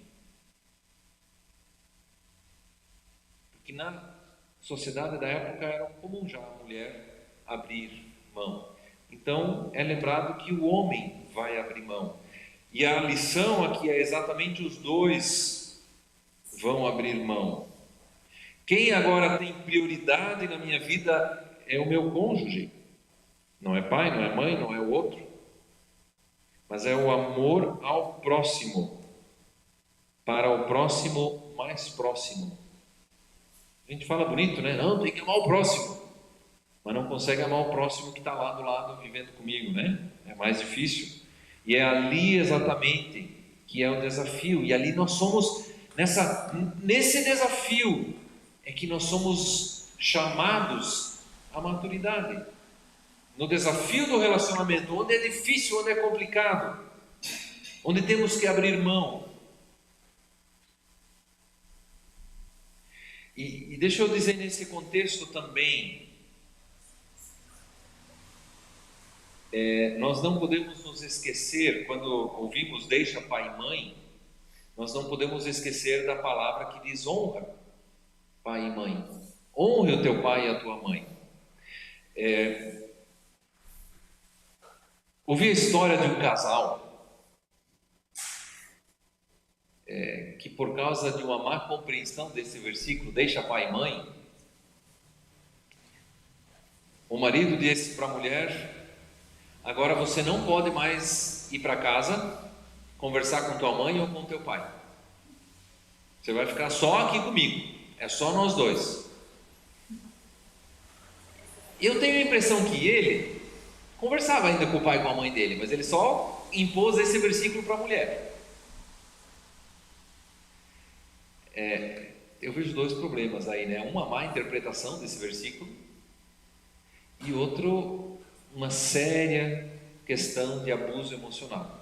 porque na sociedade da época era comum já a mulher abrir mão. Então é lembrado que o homem vai abrir mão. E a lição aqui é exatamente os dois vão abrir mão. Quem agora tem prioridade na minha vida é o meu cônjuge. Não é pai, não é mãe, não é o outro. Mas é o amor ao próximo, para o próximo mais próximo. A gente fala bonito, né? Não, tem que amar o próximo. Mas não consegue amar o próximo que está lá do lado vivendo comigo, né? É mais difícil. E é ali exatamente que é o desafio. E ali nós somos, nesse desafio, é que nós somos chamados à maturidade. No desafio do relacionamento, onde é difícil, onde é complicado, onde temos que abrir mão. E deixa eu dizer nesse contexto também, nós não podemos nos esquecer, quando ouvimos deixa pai e mãe, nós não podemos esquecer da palavra que diz honra pai e mãe. Honre o teu pai e a tua mãe. Ouvi a história de um casal que, por causa de uma má compreensão desse versículo, deixa pai e mãe, o marido disse para a mulher: agora você não pode mais ir para casa conversar com tua mãe ou com teu pai, você vai ficar só aqui comigo, é só nós dois. Eu tenho a impressão que ele conversava ainda com o pai e com a mãe dele, mas ele só impôs esse versículo para a mulher. Eu vejo dois problemas aí, né? Uma má interpretação desse versículo e outro, uma séria questão de abuso emocional.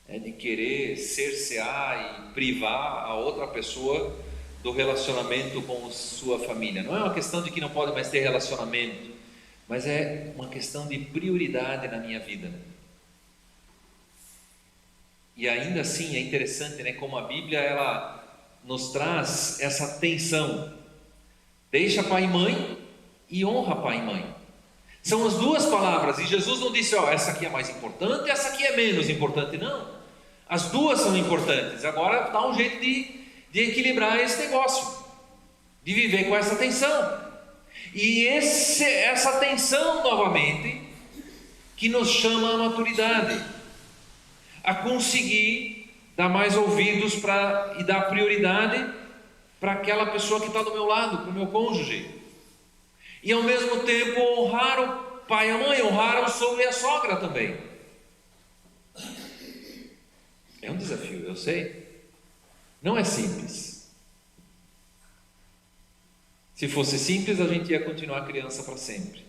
De querer cercear e privar a outra pessoa do relacionamento com sua família. Não é uma questão de que não pode mais ter relacionamento, mas é uma questão de prioridade na minha vida. E ainda assim é interessante, né, como a Bíblia ela nos traz essa tensão. Deixa pai e mãe e honra pai e mãe. São as duas palavras, e Jesus não disse, essa aqui é mais importante, essa aqui é menos importante, não. As duas são importantes. Agora dá um jeito de equilibrar esse negócio, de viver com essa tensão. E essa tensão novamente que nos chama à maturidade, a conseguir dar mais ouvidos e dar prioridade para aquela pessoa que está do meu lado, para o meu cônjuge, e ao mesmo tempo honrar o pai e a mãe, honrar o sogro e a sogra também. É um desafio, eu sei, não é simples. Se fosse simples, a gente ia continuar criança para sempre,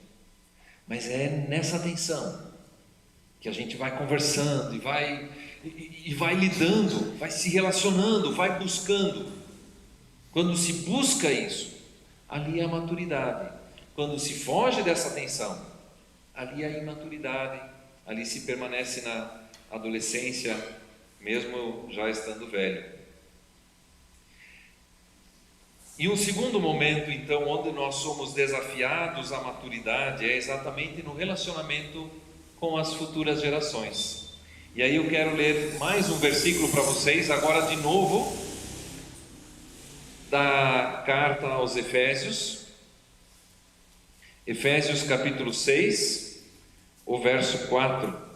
mas é nessa tensão que a gente vai conversando e vai lidando, vai se relacionando, vai buscando. Quando se busca isso, ali é a maturidade. Quando se foge dessa tensão, ali é a imaturidade, ali se permanece na adolescência, mesmo já estando velho. E um segundo momento, então, onde nós somos desafiados à maturidade, é exatamente no relacionamento com as futuras gerações. E aí eu quero ler mais um versículo para vocês, agora de novo, da carta aos Efésios, Efésios capítulo 6, o verso 4.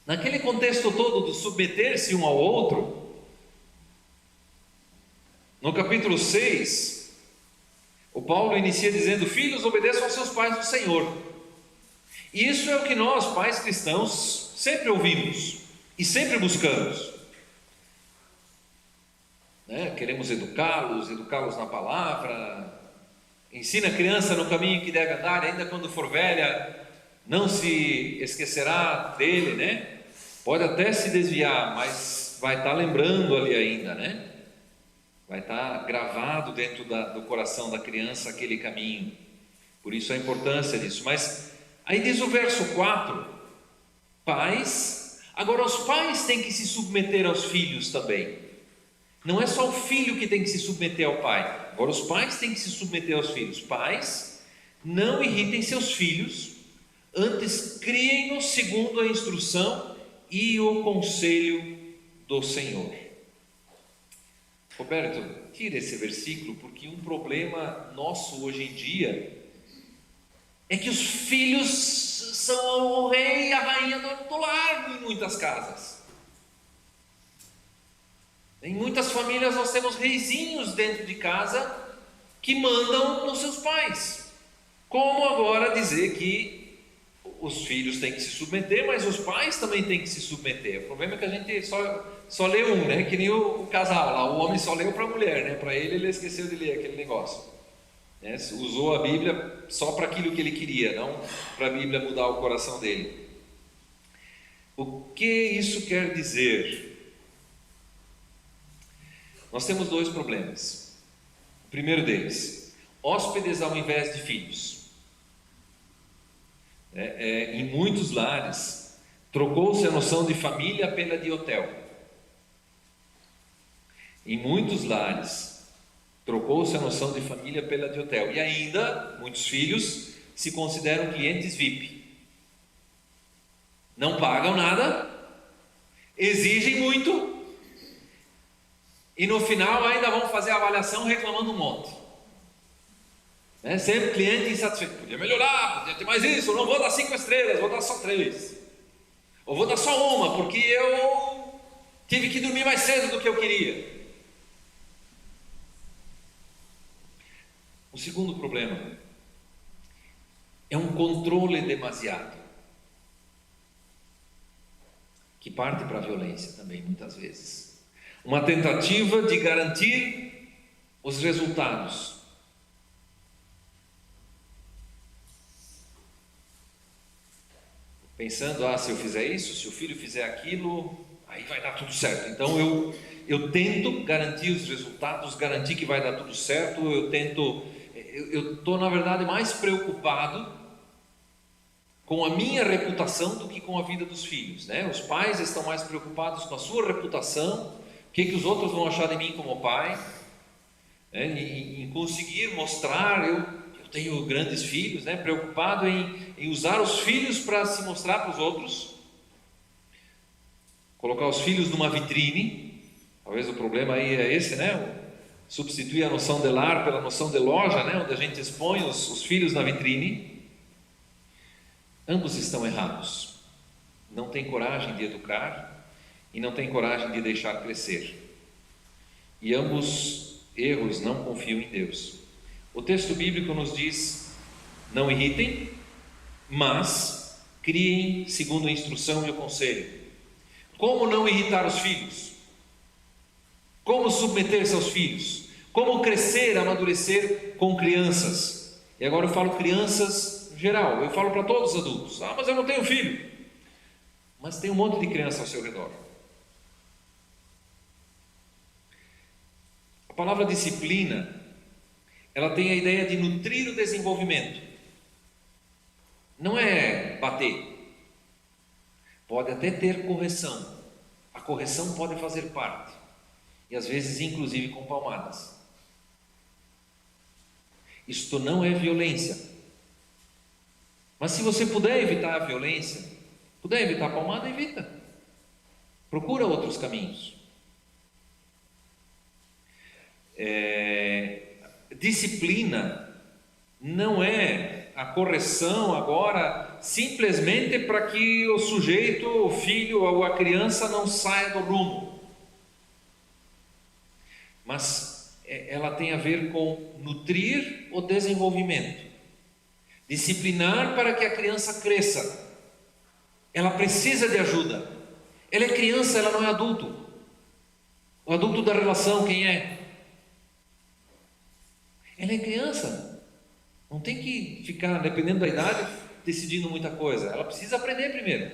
Naquele contexto todo do submeter-se um ao outro, no capítulo 6, o Paulo inicia dizendo: filhos, obedeçam aos seus pais no Senhor. E isso é o que nós, pais cristãos, sempre ouvimos e sempre buscamos. Queremos educá-los na palavra, ensina a criança no caminho que deve andar, ainda quando for velha, não se esquecerá dele, né? Pode até se desviar, mas vai estar lembrando ali ainda, né? Vai estar gravado dentro do coração da criança aquele caminho. Por isso a importância disso. Mas aí diz o verso 4, pais, agora os pais têm que se submeter aos filhos também. Não é só o filho que tem que se submeter ao pai, agora os pais têm que se submeter aos filhos. Pais, não irritem seus filhos, antes criem-nos segundo a instrução e o conselho do Senhor. Roberto, tira esse versículo, porque um problema nosso hoje em dia é que os filhos são o rei e a rainha do lar em muitas casas. Em muitas famílias nós temos reizinhos dentro de casa que mandam nos seus pais. Como agora dizer que os filhos têm que se submeter, mas os pais também têm que se submeter? O problema é que a gente só lê um, né? Que nem o casal lá, o homem só leu para a mulher, né? Para ele esqueceu de ler aquele negócio. Usou a Bíblia só para aquilo que ele queria, não para a Bíblia mudar o coração dele. O que isso quer dizer? Nós temos dois problemas. O primeiro deles, hóspedes ao invés de filhos. Em muitos lares, trocou-se a noção de família pela de hotel. Em muitos lares, trocou-se a noção de família pela de hotel. E ainda, muitos filhos se consideram clientes VIP. Não pagam nada, exigem muito, e no final ainda vão fazer a avaliação reclamando um monte. Sempre cliente insatisfeito. Podia melhorar, podia ter mais isso. Eu não vou dar 5 estrelas, vou dar só 3. Ou vou dar só uma, porque eu tive que dormir mais cedo do que eu queria. O segundo problema é um controle demasiado, que parte para a violência também, muitas vezes. Uma tentativa de garantir os resultados. Pensando, se eu fizer isso, se o filho fizer aquilo, aí vai dar tudo certo. Então eu tento garantir os resultados, garantir que vai dar tudo certo. Eu estou na verdade mais preocupado com a minha reputação do que com a vida dos filhos, né? Os pais estão mais preocupados com a sua reputação, o que os outros vão achar de mim como pai, né? Em conseguir mostrar, eu tenho grandes filhos, né? Preocupado em usar os filhos para se mostrar para os outros, colocar os filhos numa vitrine. Talvez o problema aí é esse, né? Substituir a noção de lar pela noção de loja, né? Onde a gente expõe os filhos na vitrine. Ambos estão errados. Não tem coragem de educar e não tem coragem de deixar crescer. E ambos erros não confiam em Deus. O texto bíblico nos diz: não irritem, mas criem segundo a instrução e o conselho. Como não irritar os filhos? Como submeter-se aos filhos? Como crescer, amadurecer com crianças? E agora eu falo crianças geral, eu falo para todos os adultos. Mas eu não tenho filho. Mas tem um monte de criança ao seu redor. A palavra disciplina, ela tem a ideia de nutrir o desenvolvimento. Não é bater. Pode até ter correção. A correção pode fazer parte. E às vezes inclusive com palmadas. Isto não é violência. Mas se você puder evitar a violência, puder evitar a palmada, evita. Procura outros caminhos. Disciplina não é a correção agora simplesmente para que o sujeito, o filho ou a criança não saia do rumo. Mas ela tem a ver com nutrir o desenvolvimento. Disciplinar para que a criança cresça. Ela precisa de ajuda. Ela é criança, ela não é adulto. O adulto da relação, quem é? Ela é criança. Não tem que ficar, dependendo da idade, decidindo muita coisa. Ela precisa aprender primeiro.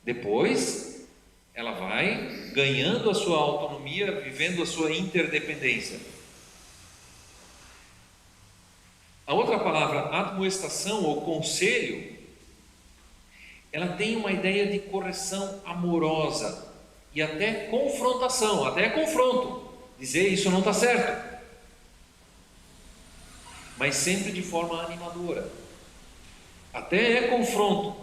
Depois, ela vai ganhando a sua autonomia, vivendo a sua interdependência. A outra palavra, admoestação ou conselho, ela tem uma ideia de correção amorosa e até confrontação, até confronto. Dizer isso não está certo, mas sempre de forma animadora. Até é confronto.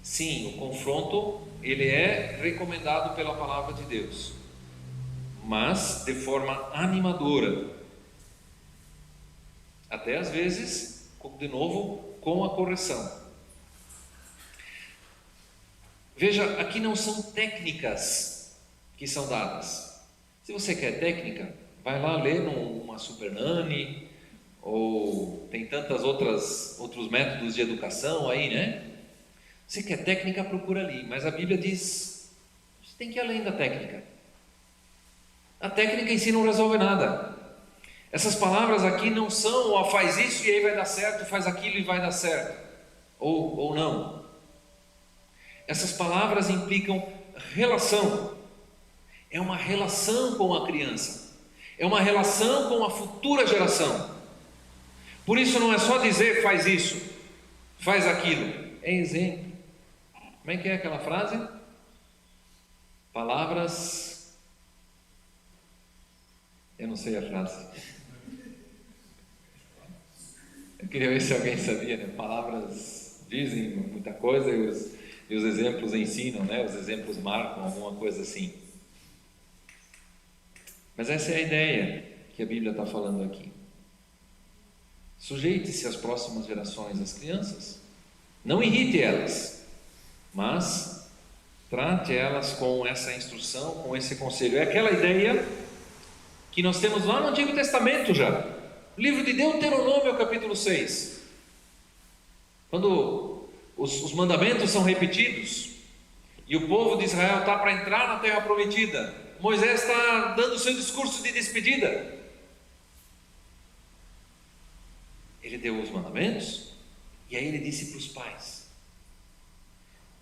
Sim, o confronto ele é recomendado pela palavra de Deus, mas de forma animadora. Até às vezes, de novo, com a correção. Veja, aqui não são técnicas que são dadas. Se você quer técnica, vai lá ler numa Super Nanny, ou tem tantas outros métodos de educação aí, né? Você quer técnica, procura ali. Mas a Bíblia diz, você tem que ir além da técnica. A técnica em si não resolve nada. Essas palavras aqui não são, faz isso e aí vai dar certo, faz aquilo e vai dar certo. Ou não. Essas palavras implicam relação. É uma relação com a criança. É uma relação com a futura geração. Por isso não é só dizer faz isso, faz aquilo. É exemplo. Como é que é aquela frase? Palavras... Eu não sei a frase. Eu queria ver se alguém sabia, né? Palavras dizem muita coisa e os exemplos ensinam, né? Os exemplos marcam alguma coisa assim. Mas essa é a ideia que a Bíblia está falando aqui. Sujeite-se às próximas gerações, as crianças. Não irrite elas, mas trate elas com essa instrução, com esse conselho. É aquela ideia que nós temos lá no Antigo Testamento já. Livro de Deuteronômio, capítulo 6. Quando os mandamentos são repetidos e o povo de Israel está para entrar na terra prometida, Moisés está dando o seu discurso de despedida. Ele deu os mandamentos e aí ele disse para os pais: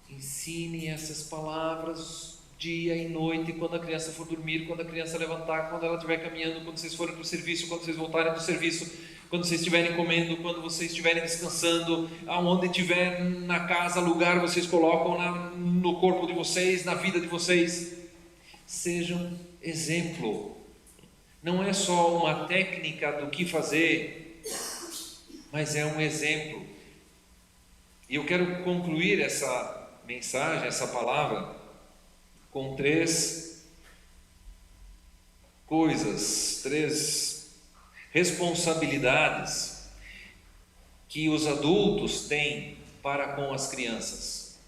ensine essas palavras dia e noite, quando a criança for dormir, quando a criança levantar, quando ela estiver caminhando, quando vocês forem para o serviço, quando vocês voltarem do serviço, quando vocês estiverem comendo, quando vocês estiverem descansando, aonde estiver na casa, lugar, vocês colocam no corpo de vocês, na vida de vocês. Sejam exemplo. Não é só uma técnica do que fazer, mas é um exemplo. E eu quero concluir essa mensagem, essa palavra, com 3 coisas, 3 responsabilidades que os adultos têm para com as crianças.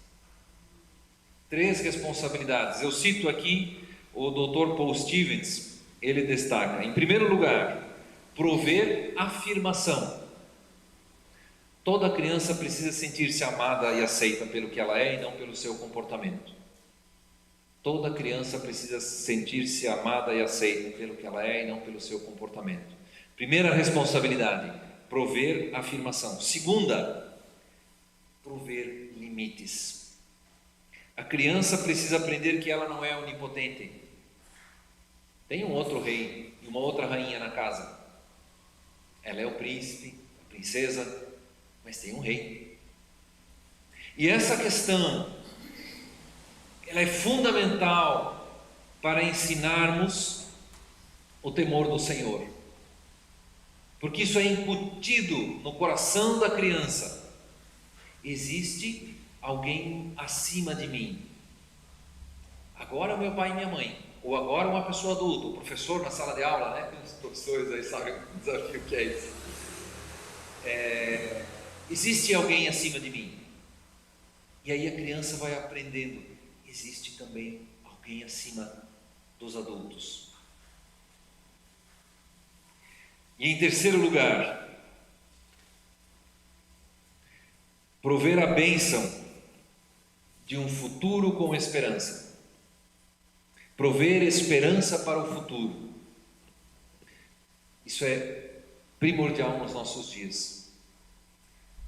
3 responsabilidades. Eu cito aqui o Dr. Paul Stevens, ele destaca: em primeiro lugar, prover afirmação. Toda criança precisa sentir-se amada e aceita pelo que ela é e não pelo seu comportamento. Toda criança precisa sentir-se amada e aceita pelo que ela é e não pelo seu comportamento. Primeira responsabilidade, prover afirmação. Segunda, prover limites. A criança precisa aprender que ela não é onipotente. Tem um outro rei e uma outra rainha na casa. Ela é o príncipe, a princesa, mas tem um rei. E essa questão, ela é fundamental para ensinarmos o temor do Senhor, porque isso é incutido no coração da criança. Existe alguém acima de mim. Agora meu pai e minha mãe, ou agora uma pessoa adulta, o professor na sala de aula, né? Tem uns professores aí, sabem o desafio que é isso. Existe alguém acima de mim. E aí a criança vai aprendendo: existe também alguém acima dos adultos. E em terceiro lugar, prover a bênção de um futuro com esperança. Prover esperança para o futuro. Isso é primordial nos nossos dias.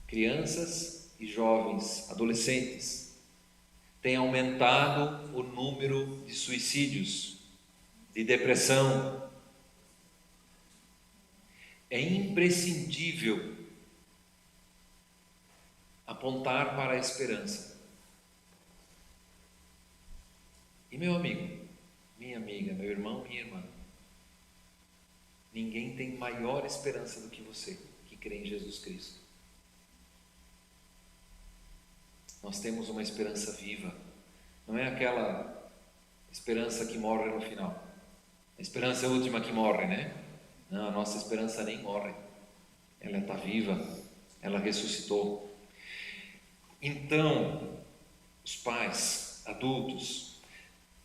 Crianças e jovens, adolescentes, têm aumentado o número de suicídios, de depressão. É imprescindível apontar para a esperança. E meu amigo, minha amiga, meu irmão, minha irmã, ninguém tem maior esperança do que você, que crê em Jesus Cristo. Nós temos uma esperança viva. Não é aquela esperança que morre no final. A esperança é a última que morre, né? Não, a nossa esperança nem morre. Ela está viva. Ela ressuscitou. Então, os pais, adultos,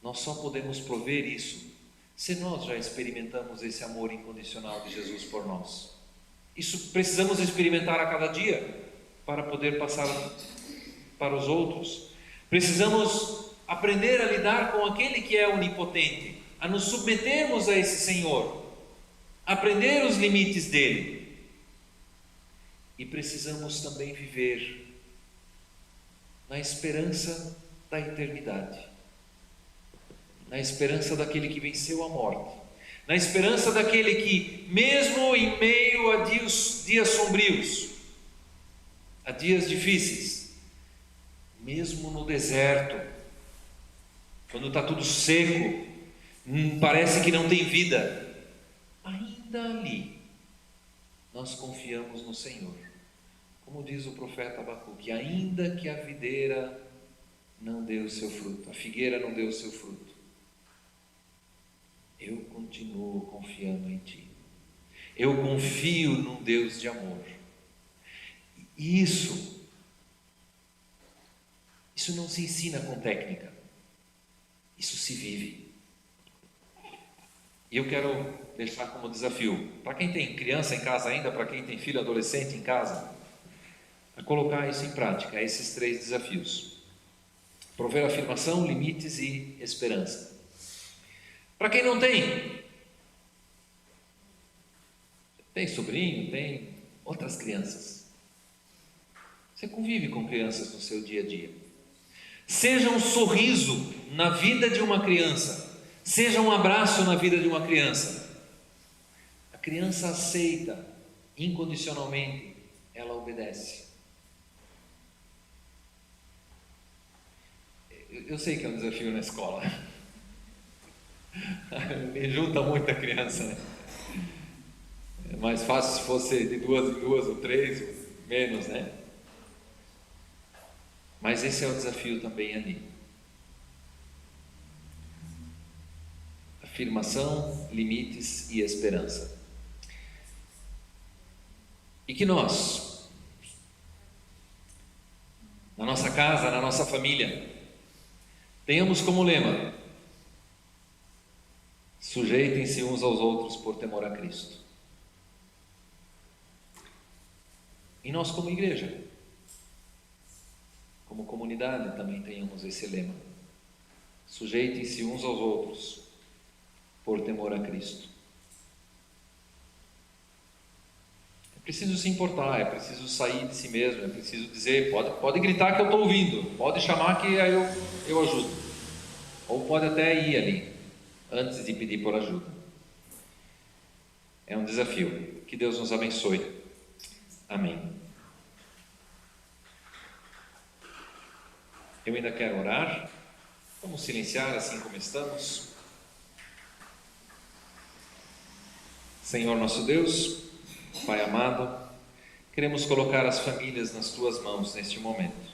nós só podemos prover isso se nós já experimentamos esse amor incondicional de Jesus por nós. Isso precisamos experimentar a cada dia para poder passar para os outros. Precisamos aprender a lidar com aquele que é onipotente, a nos submetermos a esse Senhor, aprender os limites dele. E precisamos também viver na esperança da eternidade, na esperança daquele que venceu a morte, na esperança daquele que, mesmo em meio a dias sombrios, a dias difíceis, mesmo no deserto, quando está tudo seco, parece que não tem vida, ainda ali nós confiamos no Senhor. Como diz o profeta Abacuque: ainda que a videira não dê o seu fruto, a figueira não dê o seu fruto, eu continuo confiando em Ti. Eu confio num Deus de amor. E isso não se ensina com técnica, isso se vive. E eu quero deixar como desafio, para quem tem criança em casa ainda, para quem tem filho adolescente em casa, a colocar isso em prática, esses 3 desafios. Prover afirmação, limites e esperança. Para quem não tem sobrinho, tem outras crianças. Você convive com crianças no seu dia a dia. Seja um sorriso na vida de uma criança, seja um abraço na vida de uma criança. A criança aceita incondicionalmente, ela obedece. Eu sei que é um desafio na escola. Me junta muita criança, né? É mais fácil se fosse de 2 em 2 ou 3, menos, né? Mas esse é o desafio também ali. Afirmação, limites e esperança. E que nós, na nossa casa, na nossa família, tenhamos como lema: sujeitem-se uns aos outros por temor a Cristo. E nós, como igreja, como comunidade, também tenhamos esse lema: sujeitem-se uns aos outros por temor a Cristo. É preciso se importar, é preciso sair de si mesmo, é preciso dizer, pode gritar que eu estou ouvindo, pode chamar que aí eu ajudo, ou pode até ir ali, antes de pedir por ajuda. É um desafio. Que Deus nos abençoe. Amém. Eu ainda quero orar. Vamos silenciar assim como estamos. Senhor nosso Deus, Pai amado, queremos colocar as famílias nas Tuas mãos neste momento.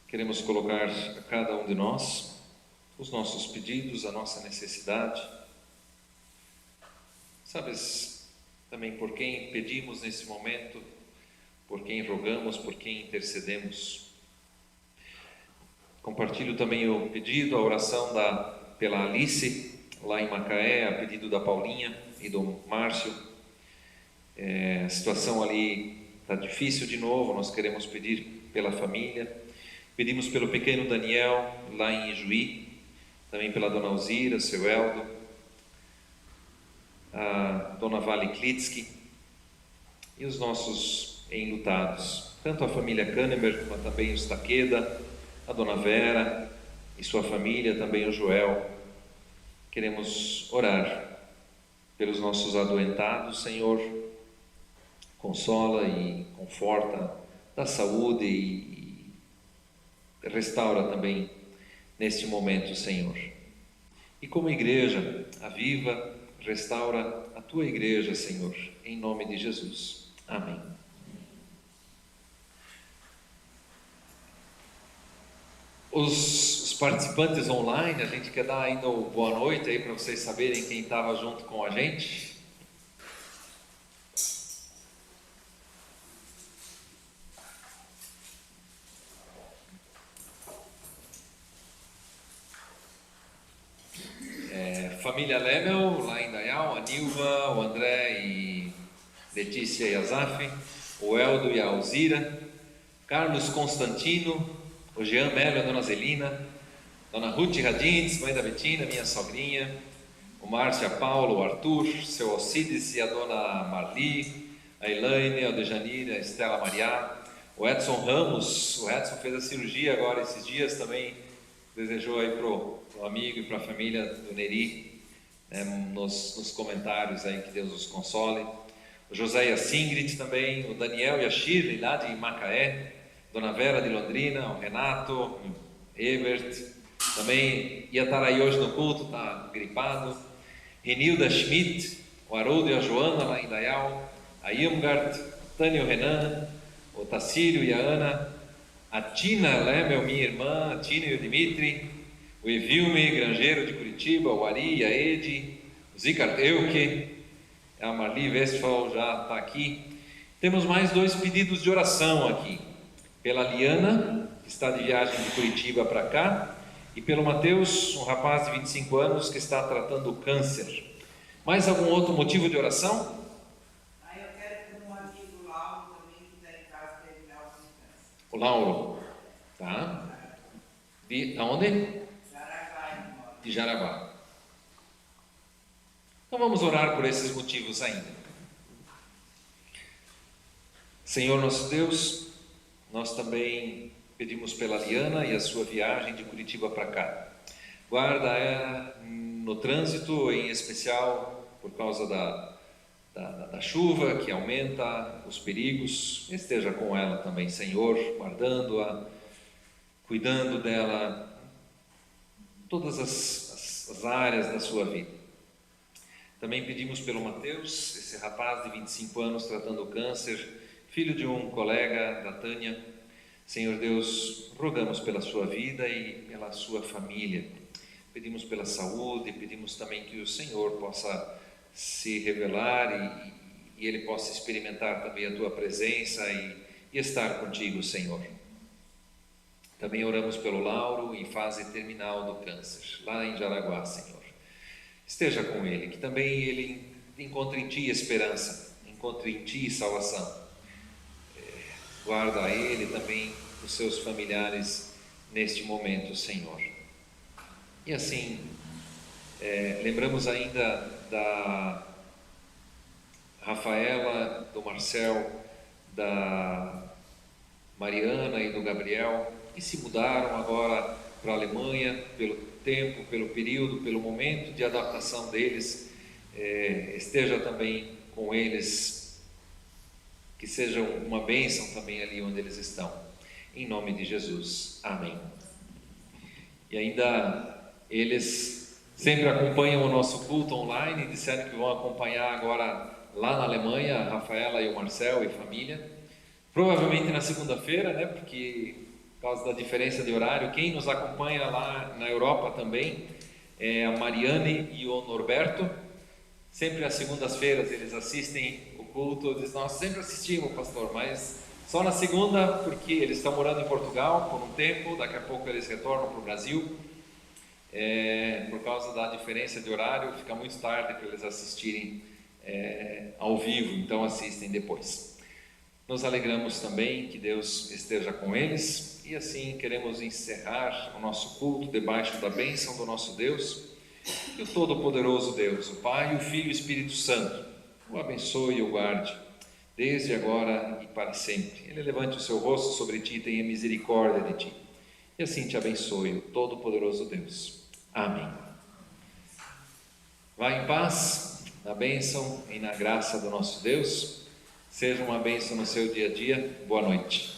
Queremos colocar a cada um de nós os nossos pedidos, a nossa necessidade. Sabes também por quem pedimos nesse momento, por quem rogamos, por quem intercedemos. Compartilho também o pedido, a oração pela Alice, lá em Macaé, a pedido da Paulinha e do Márcio. A situação ali está difícil de novo, nós queremos pedir pela família. Pedimos pelo pequeno Daniel, lá em Ijuí, também pela dona Alzira, seu Eldo, a dona Vale Klitsky e os nossos enlutados, tanto a família Kahnemer, como também os Taqueda, a dona Vera e sua família, também o Joel. Queremos orar pelos nossos adoentados, Senhor, consola e conforta, dá saúde e restaura também neste momento, Senhor. E como igreja, aviva, restaura a Tua igreja, Senhor, em nome de Jesus. Amém. Os participantes online, a gente quer dar ainda o boa noite aí para vocês saberem quem estava junto com a gente. Família Lemel, lá em Dayal, a Nilva, o André e Letícia e Azaf, o Eldo e a Alzira, Carlos Constantino, o Jean Melo e a dona Zelina, dona Ruth Radins, mãe da Betina, minha sogrinha, o Márcio, a Paulo, o Arthur, seu Alcides e a dona Marli, a Elaine, a Dejanira, a Estela Maria, o Edson Ramos. O Edson fez a cirurgia agora esses dias, também desejou aí pro amigo e para a família do Neri, nos comentários aí, que Deus os console. O José e a Singrid também, o Daniel e a Shirley lá de Macaé, dona Vera de Londrina, o Renato, o Ebert, também ia estar aí hoje no culto, está gripado. Renilda Schmidt, o Haroldo e a Joana lá em Dayal, a Irmgard, Tânia e o Renan, o Tacílio e a Ana, a Tina Lemel, minha irmã, a Tina e o Dimitri, o Evilme, granjeiro de Curitiba, o Ari e a Edi, o Zicard Euke, a Marli Westphal já está aqui. Temos mais 2 pedidos de oração aqui, pela Liana, que está de viagem de Curitiba para cá, E pelo Mateus, um rapaz de 25 anos que está tratando câncer. Mais algum outro motivo de oração? Eu quero que um amigo Lauro também que está em casa terminar o câncer. O Lauro, tá? De onde? Jaraguá, De Jaraguá. Então vamos orar por esses motivos ainda. Senhor nosso Deus, nós também pedimos pela Liana e a sua viagem de Curitiba para cá. Guarda ela no trânsito, em especial por causa da chuva que aumenta os perigos. Esteja com ela também, Senhor, guardando-a, cuidando dela, todas as áreas da sua vida. Também pedimos pelo Mateus, esse rapaz de 25 anos tratando o câncer, filho de um colega da Tânia. Senhor Deus, rogamos pela sua vida e pela sua família. Pedimos pela saúde, pedimos também que o Senhor possa se revelar e ele possa experimentar também a tua presença e estar contigo, Senhor. Também oramos pelo Lauro em fase terminal do câncer, lá em Jaraguá, Senhor. Esteja com ele, que também ele encontre em Ti esperança, encontre em Ti salvação. Guarda a ele também os seus familiares neste momento, Senhor. E assim, lembramos ainda da Rafaela, do Marcel, da Mariana e do Gabriel, que se mudaram agora para a Alemanha pelo tempo, pelo período, pelo momento de adaptação deles. Esteja também com eles, que seja uma bênção também ali onde eles estão. Em nome de Jesus. Amém. E ainda eles sempre acompanham o nosso culto online, disseram que vão acompanhar agora lá na Alemanha, a Rafaela e o Marcel e família. Provavelmente na segunda-feira, né? Porque por causa da diferença de horário, quem nos acompanha lá na Europa também é a Mariane e o Norberto. Sempre às segundas-feiras eles assistem o culto. Dizem, nós sempre assistimos, pastor, mas só na segunda, porque eles estão morando em Portugal por um tempo, daqui a pouco eles retornam para o Brasil. Por causa da diferença de horário, fica muito tarde para eles assistirem ao vivo, então assistem depois. Nos alegramos também que Deus esteja com eles e assim queremos encerrar o nosso culto debaixo da bênção do nosso Deus. Que o Todo-Poderoso Deus, o Pai, o Filho e o Espírito Santo, o abençoe e o guarde, desde agora e para sempre. Ele levante o seu rosto sobre ti e tenha misericórdia de ti. E assim te abençoe o Todo-Poderoso Deus. Amém. Vá em paz, na bênção e na graça do nosso Deus. Seja uma bênção no seu dia a dia. Boa noite.